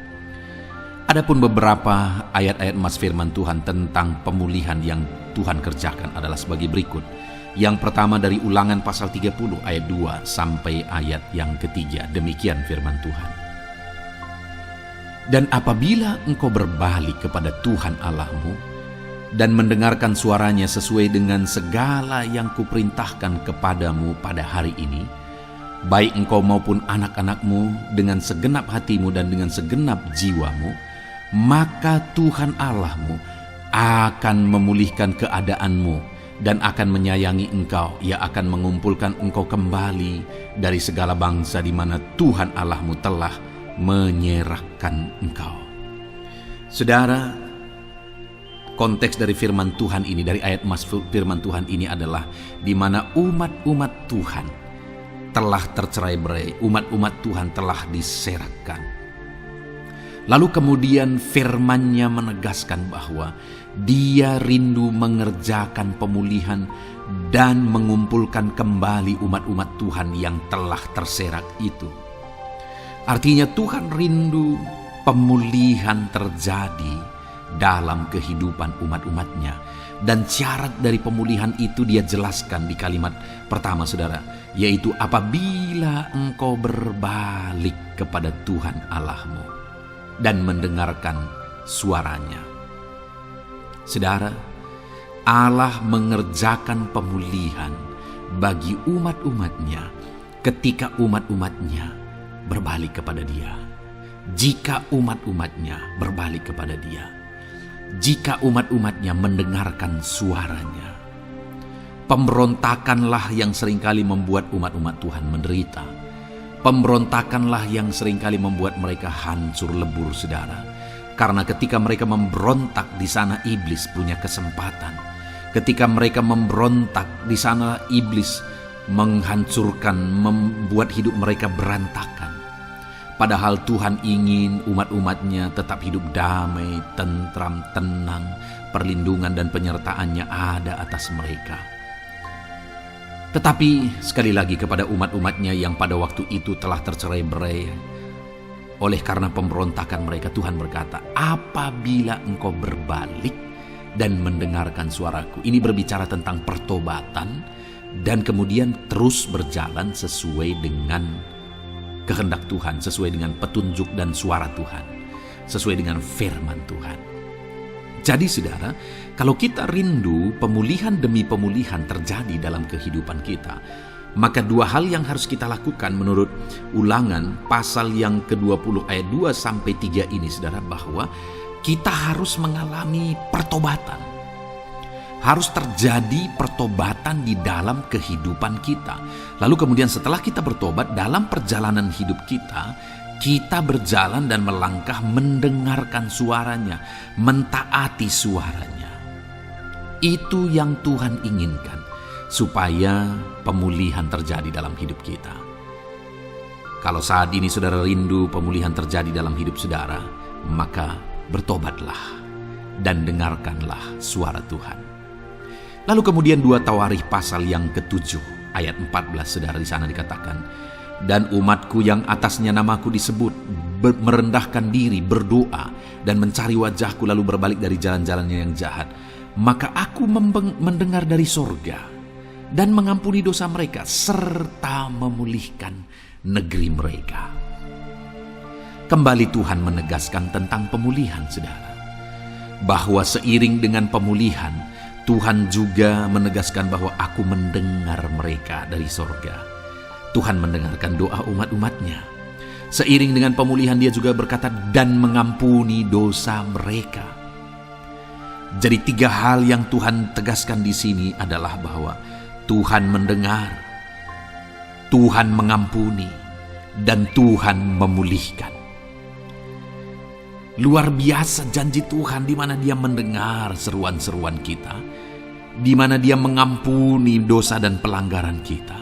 Adapun beberapa ayat-ayat emas firman Tuhan tentang pemulihan yang Tuhan kerjakan adalah sebagai berikut. Yang pertama dari Ulangan pasal 30 ayat 2 sampai ayat yang ketiga. Demikian firman Tuhan. Dan apabila engkau berbalik kepada Tuhan Allahmu dan mendengarkan suaranya sesuai dengan segala yang kuperintahkan kepadamu pada hari ini, baik engkau maupun anak-anakmu dengan segenap hatimu dan dengan segenap jiwamu, maka Tuhan Allahmu akan memulihkan keadaanmu dan akan menyayangi engkau. Ia akan mengumpulkan engkau kembali dari segala bangsa di mana Tuhan Allahmu telah menyerahkan engkau. Saudara, konteks dari firman Tuhan ini, dari ayat emas firman Tuhan ini adalah di mana umat-umat Tuhan telah tercerai-berai, umat-umat Tuhan telah diserakkan. Lalu kemudian firman-Nya menegaskan bahwa Dia rindu mengerjakan pemulihan dan mengumpulkan kembali umat-umat Tuhan yang telah terserak itu. Artinya Tuhan rindu pemulihan terjadi dalam kehidupan umat-umatnya. Dan syarat dari pemulihan itu Dia jelaskan di kalimat pertama saudara, yaitu apabila engkau berbalik kepada Tuhan Allahmu dan mendengarkan suaranya. Saudara, Allah mengerjakan pemulihan bagi umat-umatnya ketika umat-umatnya berbalik kepada Dia. Jika umat-umatnya berbalik kepada Dia, jika umat-umatnya mendengarkan suaranya. Pemberontakanlah yang seringkali membuat umat-umat Tuhan menderita. Pemberontakanlah yang seringkali membuat mereka hancur lebur saudara. Karena ketika mereka memberontak, di sana iblis punya kesempatan. Ketika mereka memberontak, di sana iblis menghancurkan, membuat hidup mereka berantakan. Padahal Tuhan ingin umat-umatnya tetap hidup damai, tentram, tenang, perlindungan dan penyertaannya ada atas mereka. Tetapi sekali lagi kepada umat-umatnya yang pada waktu itu telah tercerai-berai oleh karena pemberontakan mereka, Tuhan berkata, apabila engkau berbalik dan mendengarkan suaraku. Ini berbicara tentang pertobatan dan kemudian terus berjalan sesuai dengan kehendak Tuhan, sesuai dengan petunjuk dan suara Tuhan, sesuai dengan firman Tuhan. Jadi saudara, kalau kita rindu pemulihan demi pemulihan terjadi dalam kehidupan kita, maka dua hal yang harus kita lakukan menurut Ulangan pasal yang ke-20 ayat 2-3 ini saudara, bahwa kita harus mengalami pertobatan. Harus terjadi pertobatan di dalam kehidupan kita. Lalu kemudian setelah kita bertobat, dalam perjalanan hidup kita berjalan dan melangkah mendengarkan suaranya, mentaati suaranya. Itu yang Tuhan inginkan, supaya pemulihan terjadi dalam hidup kita. Kalau saat ini saudara rindu pemulihan terjadi dalam hidup saudara, maka bertobatlah dan dengarkanlah suara Tuhan. Lalu kemudian 2 Tawarikh pasal yang ke-7 ayat 14 saudara, di sana dikatakan, dan umatku yang atasnya namaku disebut merendahkan diri, berdoa dan mencari wajahku lalu berbalik dari jalan-jalannya yang jahat, maka aku mendengar dari sorga dan mengampuni dosa mereka serta memulihkan negeri mereka. Kembali Tuhan menegaskan tentang pemulihan saudara, bahwa seiring dengan pemulihan Tuhan juga menegaskan bahwa aku mendengar mereka dari sorga. Tuhan mendengarkan doa umat-umatnya. Seiring dengan pemulihan dia juga berkata dan mengampuni dosa mereka. Jadi 3 hal yang Tuhan tegaskan di sini adalah bahwa Tuhan mendengar, Tuhan mengampuni, dan Tuhan memulihkan. Luar biasa janji Tuhan, di mana Dia mendengar seruan-seruan kita, di mana Dia mengampuni dosa dan pelanggaran kita,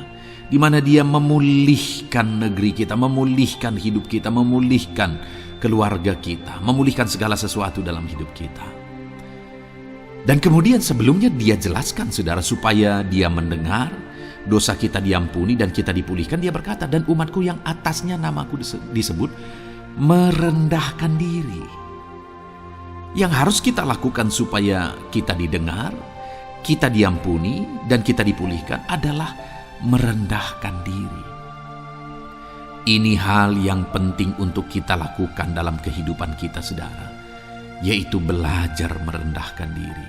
di mana Dia memulihkan negeri kita, memulihkan hidup kita, memulihkan keluarga kita, memulihkan segala sesuatu dalam hidup kita. Dan kemudian sebelumnya Dia jelaskan saudara, supaya Dia mendengar, dosa kita diampuni dan kita dipulihkan. Dia berkata, dan umatku yang atasnya namaku disebut merendahkan diri. Yang harus kita lakukan supaya kita didengar, kita diampuni, dan kita dipulihkan adalah merendahkan diri. Ini hal yang penting untuk kita lakukan dalam kehidupan kita saudara, yaitu belajar merendahkan diri.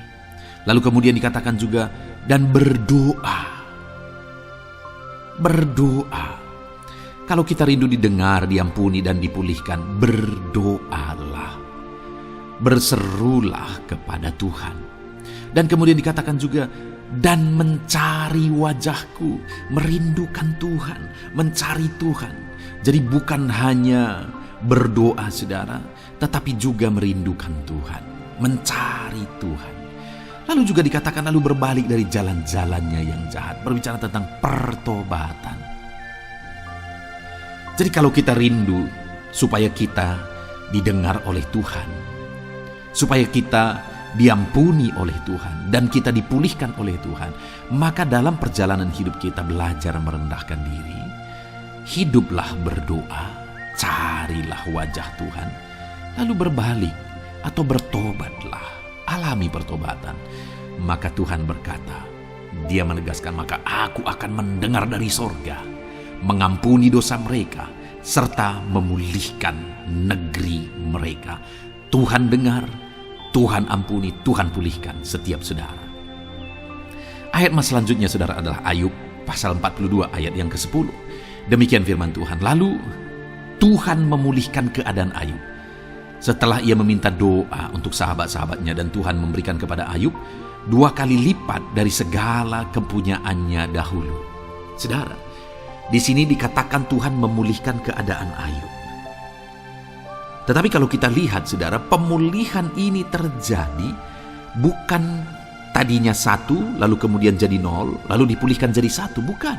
Lalu kemudian dikatakan juga, dan berdoa. Berdoa. Kalau kita rindu didengar, diampuni, dan dipulihkan, berdoalah. Berserulah kepada Tuhan. Dan kemudian dikatakan juga, dan mencari wajahku, merindukan Tuhan, mencari Tuhan. Jadi bukan hanya berdoa saudara, tetapi juga merindukan Tuhan, mencari Tuhan. Lalu juga dikatakan lalu berbalik dari jalan-jalannya yang jahat, berbicara tentang pertobatan. Jadi kalau kita rindu supaya kita didengar oleh Tuhan, supaya kita diampuni oleh Tuhan, dan kita dipulihkan oleh Tuhan, maka dalam perjalanan hidup kita belajar merendahkan diri, hiduplah berdoa, carilah wajah Tuhan, lalu berbalik atau bertobatlah, alami pertobatan. Maka Tuhan berkata, Dia menegaskan, maka aku akan mendengar dari sorga, mengampuni dosa mereka, serta memulihkan negeri mereka. Tuhan dengar, Tuhan ampuni, Tuhan pulihkan setiap saudara. Ayat selanjutnya saudara adalah Ayub pasal 42 ayat yang ke-10. Demikian firman Tuhan. Lalu Tuhan memulihkan keadaan Ayub. Setelah ia meminta doa untuk sahabat-sahabatnya, dan Tuhan memberikan kepada Ayub 2 kali lipat dari segala kepunyaannya dahulu. Saudara, di sini dikatakan Tuhan memulihkan keadaan Ayub. Tetapi kalau kita lihat saudara, pemulihan ini terjadi bukan tadinya 1, lalu kemudian jadi 0, lalu dipulihkan jadi 1, bukan.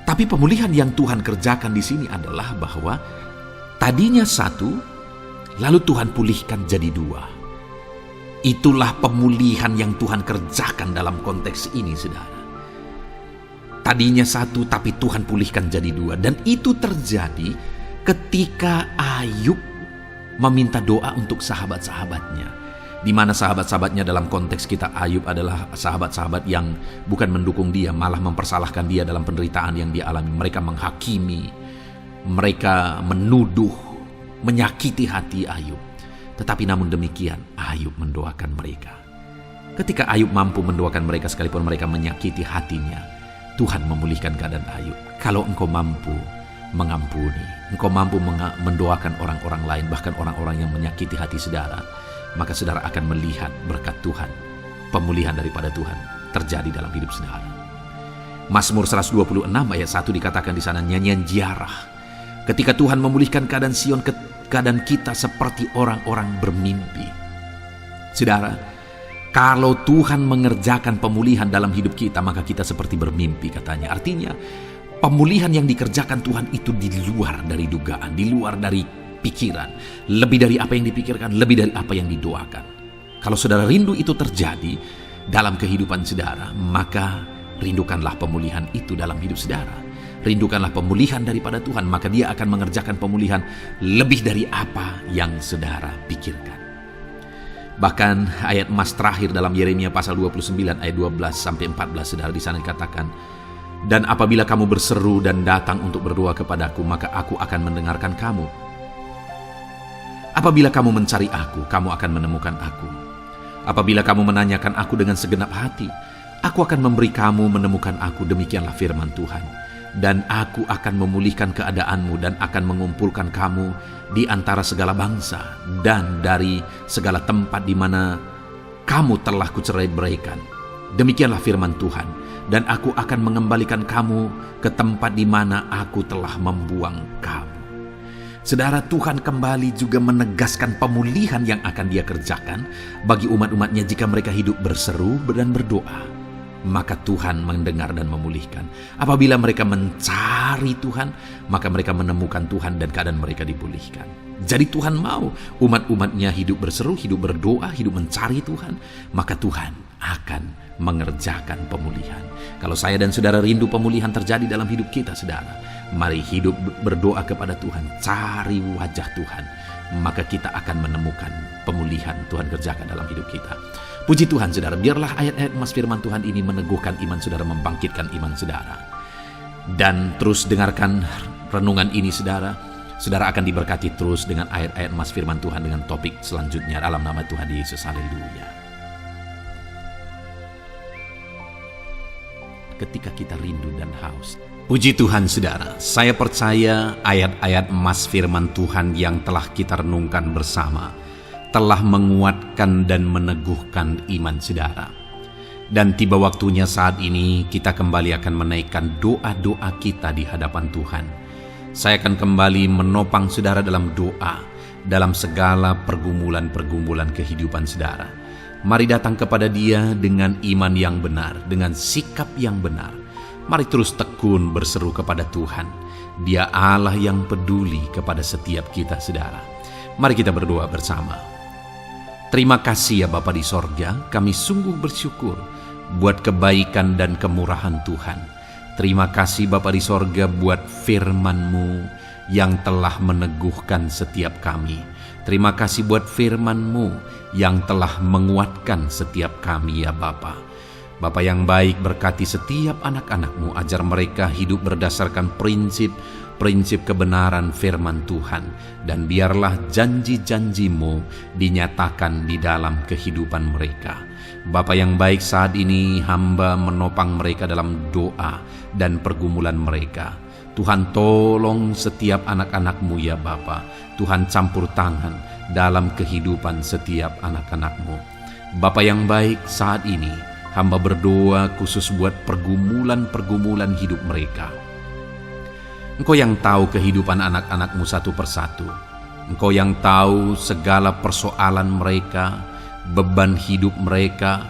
Tapi pemulihan yang Tuhan kerjakan di sini adalah bahwa Tadinya satu, lalu Tuhan pulihkan jadi dua. Itulah pemulihan yang Tuhan kerjakan dalam konteks ini, saudara. Tadinya satu, tapi Tuhan pulihkan jadi dua. Dan itu terjadi ketika Ayub meminta doa untuk sahabat-sahabatnya. Di mana sahabat-sahabatnya dalam konteks kita Ayub adalah sahabat-sahabat yang bukan mendukung dia, malah mempersalahkan dia dalam penderitaan yang dia alami. Mereka menghakimi, mereka menuduh, menyakiti hati Ayub. Tetapi namun demikian, Ayub mendoakan mereka. Ketika Ayub mampu mendoakan mereka sekalipun mereka menyakiti hatinya, Tuhan memulihkan keadaan Ayub. Kalau engkau mampu mengampuni, engkau mampu mendoakan orang-orang lain, bahkan orang-orang yang menyakiti hati saudara, maka saudara akan melihat berkat Tuhan, pemulihan daripada Tuhan terjadi dalam hidup saudara. Mazmur 126 ayat 1 dikatakan di sana, nyanyian ziarah. Ketika Tuhan memulihkan keadaan Sion, keadaan kita seperti orang-orang bermimpi. Saudara, kalau Tuhan mengerjakan pemulihan dalam hidup kita, maka kita seperti bermimpi katanya. Artinya, pemulihan yang dikerjakan Tuhan itu di luar dari dugaan, di luar dari pikiran, lebih dari apa yang dipikirkan, lebih dari apa yang didoakan. Kalau saudara rindu itu terjadi dalam kehidupan saudara, maka rindukanlah pemulihan itu dalam hidup saudara. Rindukanlah pemulihan daripada Tuhan, maka Dia akan mengerjakan pemulihan lebih dari apa yang saudara pikirkan. Bahkan ayat emas terakhir dalam Yeremia pasal 29 ayat 12-14 saudara, di sana dikatakan, dan apabila kamu berseru dan datang untuk berdoa kepadaku, maka aku akan mendengarkan kamu. Apabila kamu mencari aku, kamu akan menemukan aku. Apabila kamu menanyakan aku dengan segenap hati, aku akan memberi kamu menemukan aku, demikianlah firman Tuhan. Dan aku akan memulihkan keadaanmu dan akan mengumpulkan kamu di antara segala bangsa dan dari segala tempat di mana kamu telah kucerai-beraikan. Demikianlah firman Tuhan. Dan aku akan mengembalikan kamu ke tempat di mana aku telah membuang kamu. Saudara, Tuhan kembali juga menegaskan pemulihan yang akan Dia kerjakan bagi umat-umatnya jika mereka hidup berseru dan berdoa. Maka Tuhan mendengar dan memulihkan. Apabila mereka mencari Tuhan, maka mereka menemukan Tuhan dan keadaan mereka dipulihkan. Jadi Tuhan mau umat-umatnya hidup berseru, hidup berdoa, hidup mencari Tuhan, maka Tuhan akan mengerjakan pemulihan. Kalau saya dan saudara rindu pemulihan terjadi dalam hidup kita, saudara, mari hidup berdoa kepada Tuhan, cari wajah Tuhan, maka kita akan menemukan pemulihan Tuhan kerjakan dalam hidup kita. Puji Tuhan saudara, biarlah ayat-ayat emas firman Tuhan ini meneguhkan iman saudara, membangkitkan iman saudara. Dan terus dengarkan renungan ini saudara. Saudara akan diberkati terus dengan ayat-ayat emas firman Tuhan dengan topik selanjutnya dalam nama Tuhan Yesus. Haleluya. Ketika kita rindu dan haus. Puji Tuhan saudara, saya percaya ayat-ayat emas firman Tuhan yang telah kita renungkan bersama telah menguatkan dan meneguhkan iman saudara. Dan tiba waktunya saat ini kita kembali akan menaikkan doa-doa kita di hadapan Tuhan. Saya akan kembali menopang saudara dalam doa, dalam segala pergumulan-pergumulan kehidupan saudara. Mari datang kepada Dia dengan iman yang benar, dengan sikap yang benar. Mari terus tekun berseru kepada Tuhan. Dia Allah yang peduli kepada setiap kita saudara. Mari kita berdoa bersama. Terima kasih ya Bapa di sorga, kami sungguh bersyukur buat kebaikan dan kemurahan Tuhan. Terima kasih Bapa di sorga buat firman-Mu yang telah meneguhkan setiap kami. Terima kasih buat firman-Mu yang telah menguatkan setiap kami ya Bapa. Bapa yang baik, berkati setiap anak-anak-Mu, ajar mereka hidup berdasarkan prinsip kebenaran firman Tuhan, dan biarlah janji-janji-Mu dinyatakan di dalam kehidupan mereka. Bapa yang baik, saat ini hamba menopang mereka dalam doa dan pergumulan mereka. Tuhan tolong setiap anak-anak-Mu ya Bapa. Tuhan campur tangan dalam kehidupan setiap anak-anak-Mu. Bapa yang baik, saat ini hamba berdoa khusus buat pergumulan-pergumulan hidup mereka. Engkau yang tahu kehidupan anak-anak-Mu satu persatu. Engkau yang tahu segala persoalan mereka, beban hidup mereka.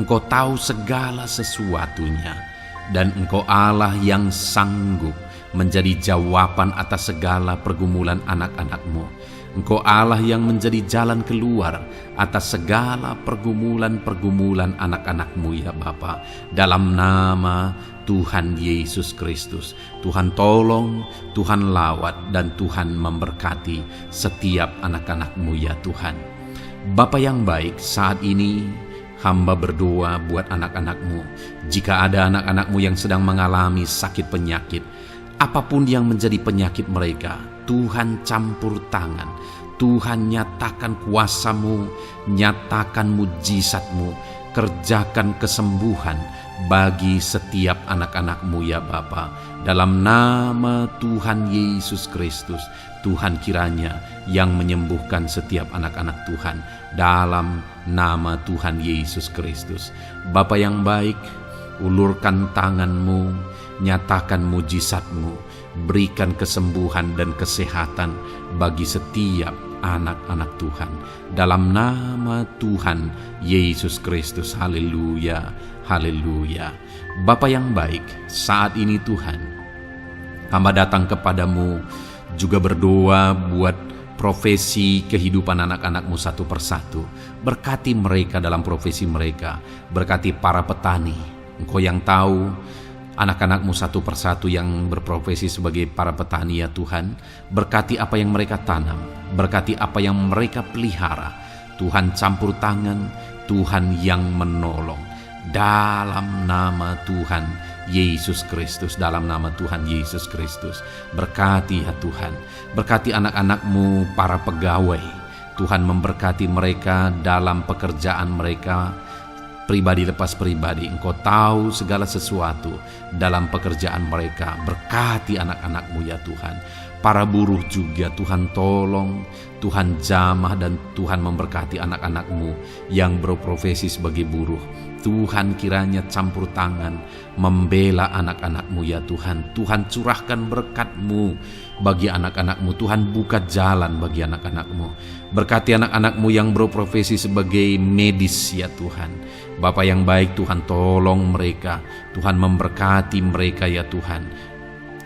Engkau tahu segala sesuatunya. Dan Engkau Allah yang sanggup menjadi jawaban atas segala pergumulan anak-anak-Mu. Engkau Allah yang menjadi jalan keluar atas segala pergumulan-pergumulan anak-anak-Mu ya Bapa. Dalam nama Tuhan Yesus Kristus, Tuhan tolong, Tuhan lawat, dan Tuhan memberkati setiap anak-anak-Mu ya Tuhan. Bapa yang baik, saat ini hamba berdoa buat anak-anak-Mu. Jika ada anak-anak-Mu yang sedang mengalami sakit penyakit, apapun yang menjadi penyakit mereka, Tuhan campur tangan. Tuhan nyatakan kuasa-Mu, nyatakan mujizat-Mu, kerjakan kesembuhan bagi setiap anak-anak-Mu ya Bapa. Dalam nama Tuhan Yesus Kristus, Tuhan kiranya yang menyembuhkan setiap anak-anak Tuhan. Dalam nama Tuhan Yesus Kristus. Bapa yang baik, ulurkan tangan-Mu, nyatakan mujizat-Mu, berikan kesembuhan dan kesehatan bagi setiap anak-anak Tuhan. Dalam nama Tuhan Yesus Kristus. Haleluya, haleluya. Bapa yang baik, saat ini Tuhan, hamba datang kepadamu juga berdoa buat profesi kehidupan anak-anak-Mu satu persatu. Berkati mereka dalam profesi mereka. Berkati para petani. Engkau yang tahu anak-anak-Mu satu persatu yang berprofesi sebagai para petani ya Tuhan. Berkati apa yang mereka tanam, berkati apa yang mereka pelihara. Tuhan campur tangan, Tuhan yang menolong. Dalam nama Tuhan Yesus Kristus, dalam nama Tuhan Yesus Kristus. Berkati ya Tuhan, berkati anak-anak-Mu para pegawai. Tuhan memberkati mereka dalam pekerjaan mereka, pribadi lepas pribadi. Engkau tahu segala sesuatu dalam pekerjaan mereka. Berkati anak-anak-Mu ya Tuhan. Para buruh juga Tuhan tolong, Tuhan jamah, dan Tuhan memberkati anak-anak-Mu yang berprofesi sebagai buruh. Tuhan kiranya campur tangan membela anak-anak-Mu ya Tuhan. Tuhan curahkan berkat-Mu bagi anak-anak-Mu. Tuhan buka jalan bagi anak-anak-Mu. Berkati anak-anak-Mu yang berprofesi sebagai medis ya Tuhan. Bapa yang baik, Tuhan tolong mereka. Tuhan memberkati mereka ya Tuhan.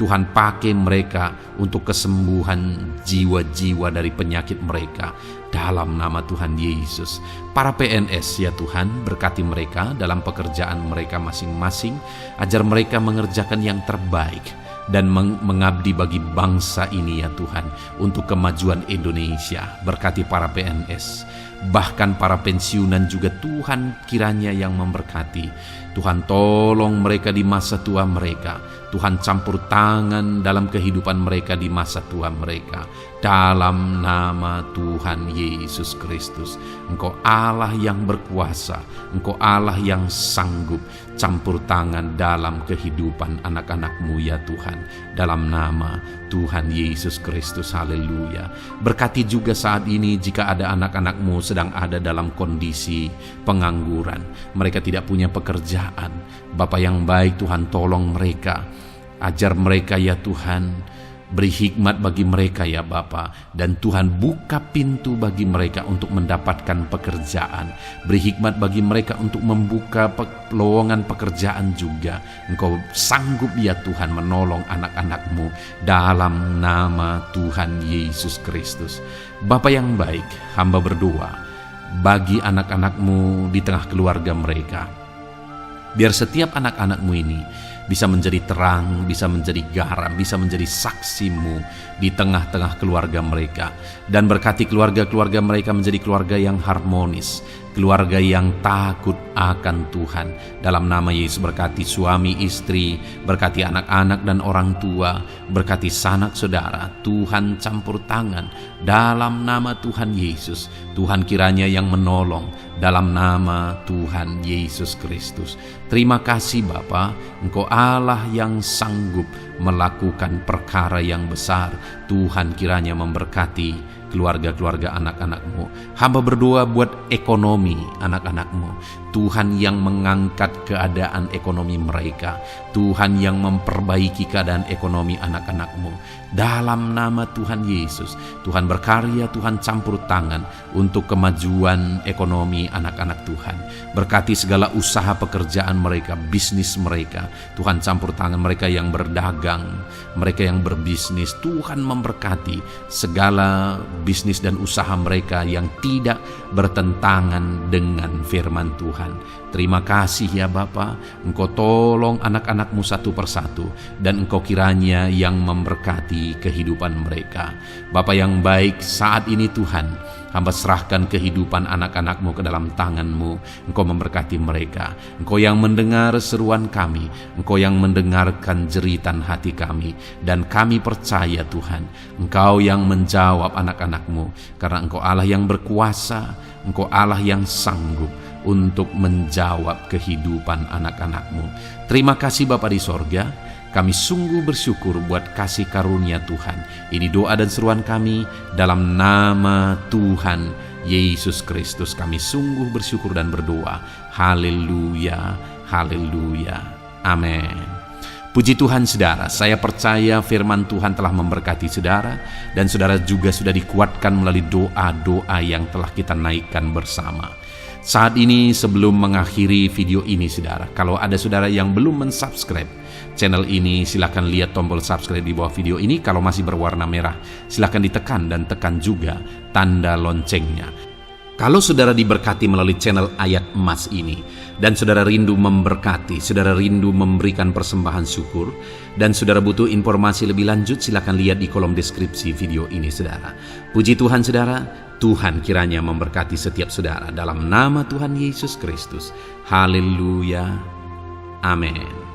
Tuhan pakai mereka untuk kesembuhan jiwa-jiwa dari penyakit mereka. Dalam nama Tuhan Yesus. Para PNS ya Tuhan, berkati mereka dalam pekerjaan mereka masing-masing. Ajar mereka mengerjakan yang terbaik dan mengabdi bagi bangsa ini ya Tuhan, untuk kemajuan Indonesia. Berkati para PNS, bahkan para pensiunan juga Tuhan kiranya yang memberkati. Tuhan tolong mereka di masa tua mereka. Tuhan campur tangan dalam kehidupan mereka di masa tua mereka. Dalam nama Tuhan Yesus Kristus. Engkau Allah yang berkuasa, Engkau Allah yang sanggup. Campur tangan dalam kehidupan anak-anak-Mu ya Tuhan. Dalam nama Tuhan Yesus Kristus. Haleluya. Berkati juga saat ini jika ada anak-anak-Mu sedang ada dalam kondisi pengangguran. Mereka tidak punya pekerjaan. Bapa yang baik, Tuhan tolong mereka. Ajar mereka ya Tuhan. Beri hikmat bagi mereka ya Bapa. Dan Tuhan buka pintu bagi mereka untuk mendapatkan pekerjaan. Beri hikmat bagi mereka untuk membuka lowongan pekerjaan juga. Engkau sanggup ya Tuhan menolong anak-anak-Mu. Dalam nama Tuhan Yesus Kristus. Bapa yang baik, hamba berdoa bagi anak-anak-Mu di tengah keluarga mereka. Biar setiap anak-anak-Mu ini bisa menjadi terang, bisa menjadi garam, bisa menjadi saksi-Mu di tengah-tengah keluarga mereka. Dan berkati keluarga-keluarga mereka menjadi keluarga yang harmonis, keluarga yang takut akan Tuhan. Dalam nama Yesus, berkati suami, istri, berkati anak-anak dan orang tua, berkati sanak saudara. Tuhan campur tangan dalam nama Tuhan Yesus. Tuhan kiranya yang menolong dalam nama Tuhan Yesus Kristus. Terima kasih Bapa, Engkau Allah yang sanggup melakukan perkara yang besar. Tuhan kiranya memberkati keluarga-keluarga anak-anak-Mu. Hamba berdoa buat ekonomi anak-anak-Mu. Tuhan yang mengangkat keadaan ekonomi mereka, Tuhan yang memperbaiki keadaan ekonomi anak-anak-Mu. Dalam nama Tuhan Yesus, Tuhan berkarya, Tuhan campur tangan untuk kemajuan ekonomi anak-anak Tuhan. Berkati segala usaha pekerjaan mereka, bisnis mereka. Tuhan campur tangan mereka yang berdagang, mereka yang berbisnis. Tuhan memberkati segala bisnis dan usaha mereka yang tidak bertentangan dengan firman Tuhan. Terima kasih ya Bapa, Engkau tolong anak-anak-Mu satu persatu, dan Engkau kiranya yang memberkati kehidupan mereka. Bapa yang baik, saat ini Tuhan, hamba serahkan kehidupan anak-anak-Mu ke dalam tangan-Mu. Engkau memberkati mereka. Engkau yang mendengar seruan kami, Engkau yang mendengarkan jeritan hati kami, dan kami percaya Tuhan, Engkau yang menjawab anak-anak-Mu, karena Engkau Allah yang berkuasa, Engkau Allah yang sanggup untuk menjawab kehidupan anak-anak-Mu. Terima kasih Bapa di sorga, kami sungguh bersyukur buat kasih karunia Tuhan. Ini doa dan seruan kami dalam nama Tuhan Yesus Kristus. Kami sungguh bersyukur dan berdoa. Haleluya, haleluya, amin. Puji Tuhan saudara, saya percaya firman Tuhan telah memberkati saudara, dan saudara juga sudah dikuatkan melalui doa-doa yang telah kita naikkan bersama. Saat ini sebelum mengakhiri video ini saudara, kalau ada saudara yang belum mensubscribe channel ini, silakan lihat tombol subscribe di bawah video ini. Kalau masih berwarna merah, silakan ditekan dan tekan juga tanda loncengnya. Kalau saudara diberkati melalui channel Ayat Emas ini, dan saudara rindu memberkati, saudara rindu memberikan persembahan syukur, dan saudara butuh informasi lebih lanjut, silakan lihat di kolom deskripsi video ini saudara. Puji Tuhan saudara, Tuhan kiranya memberkati setiap saudara dalam nama Tuhan Yesus Kristus. Haleluya, amin.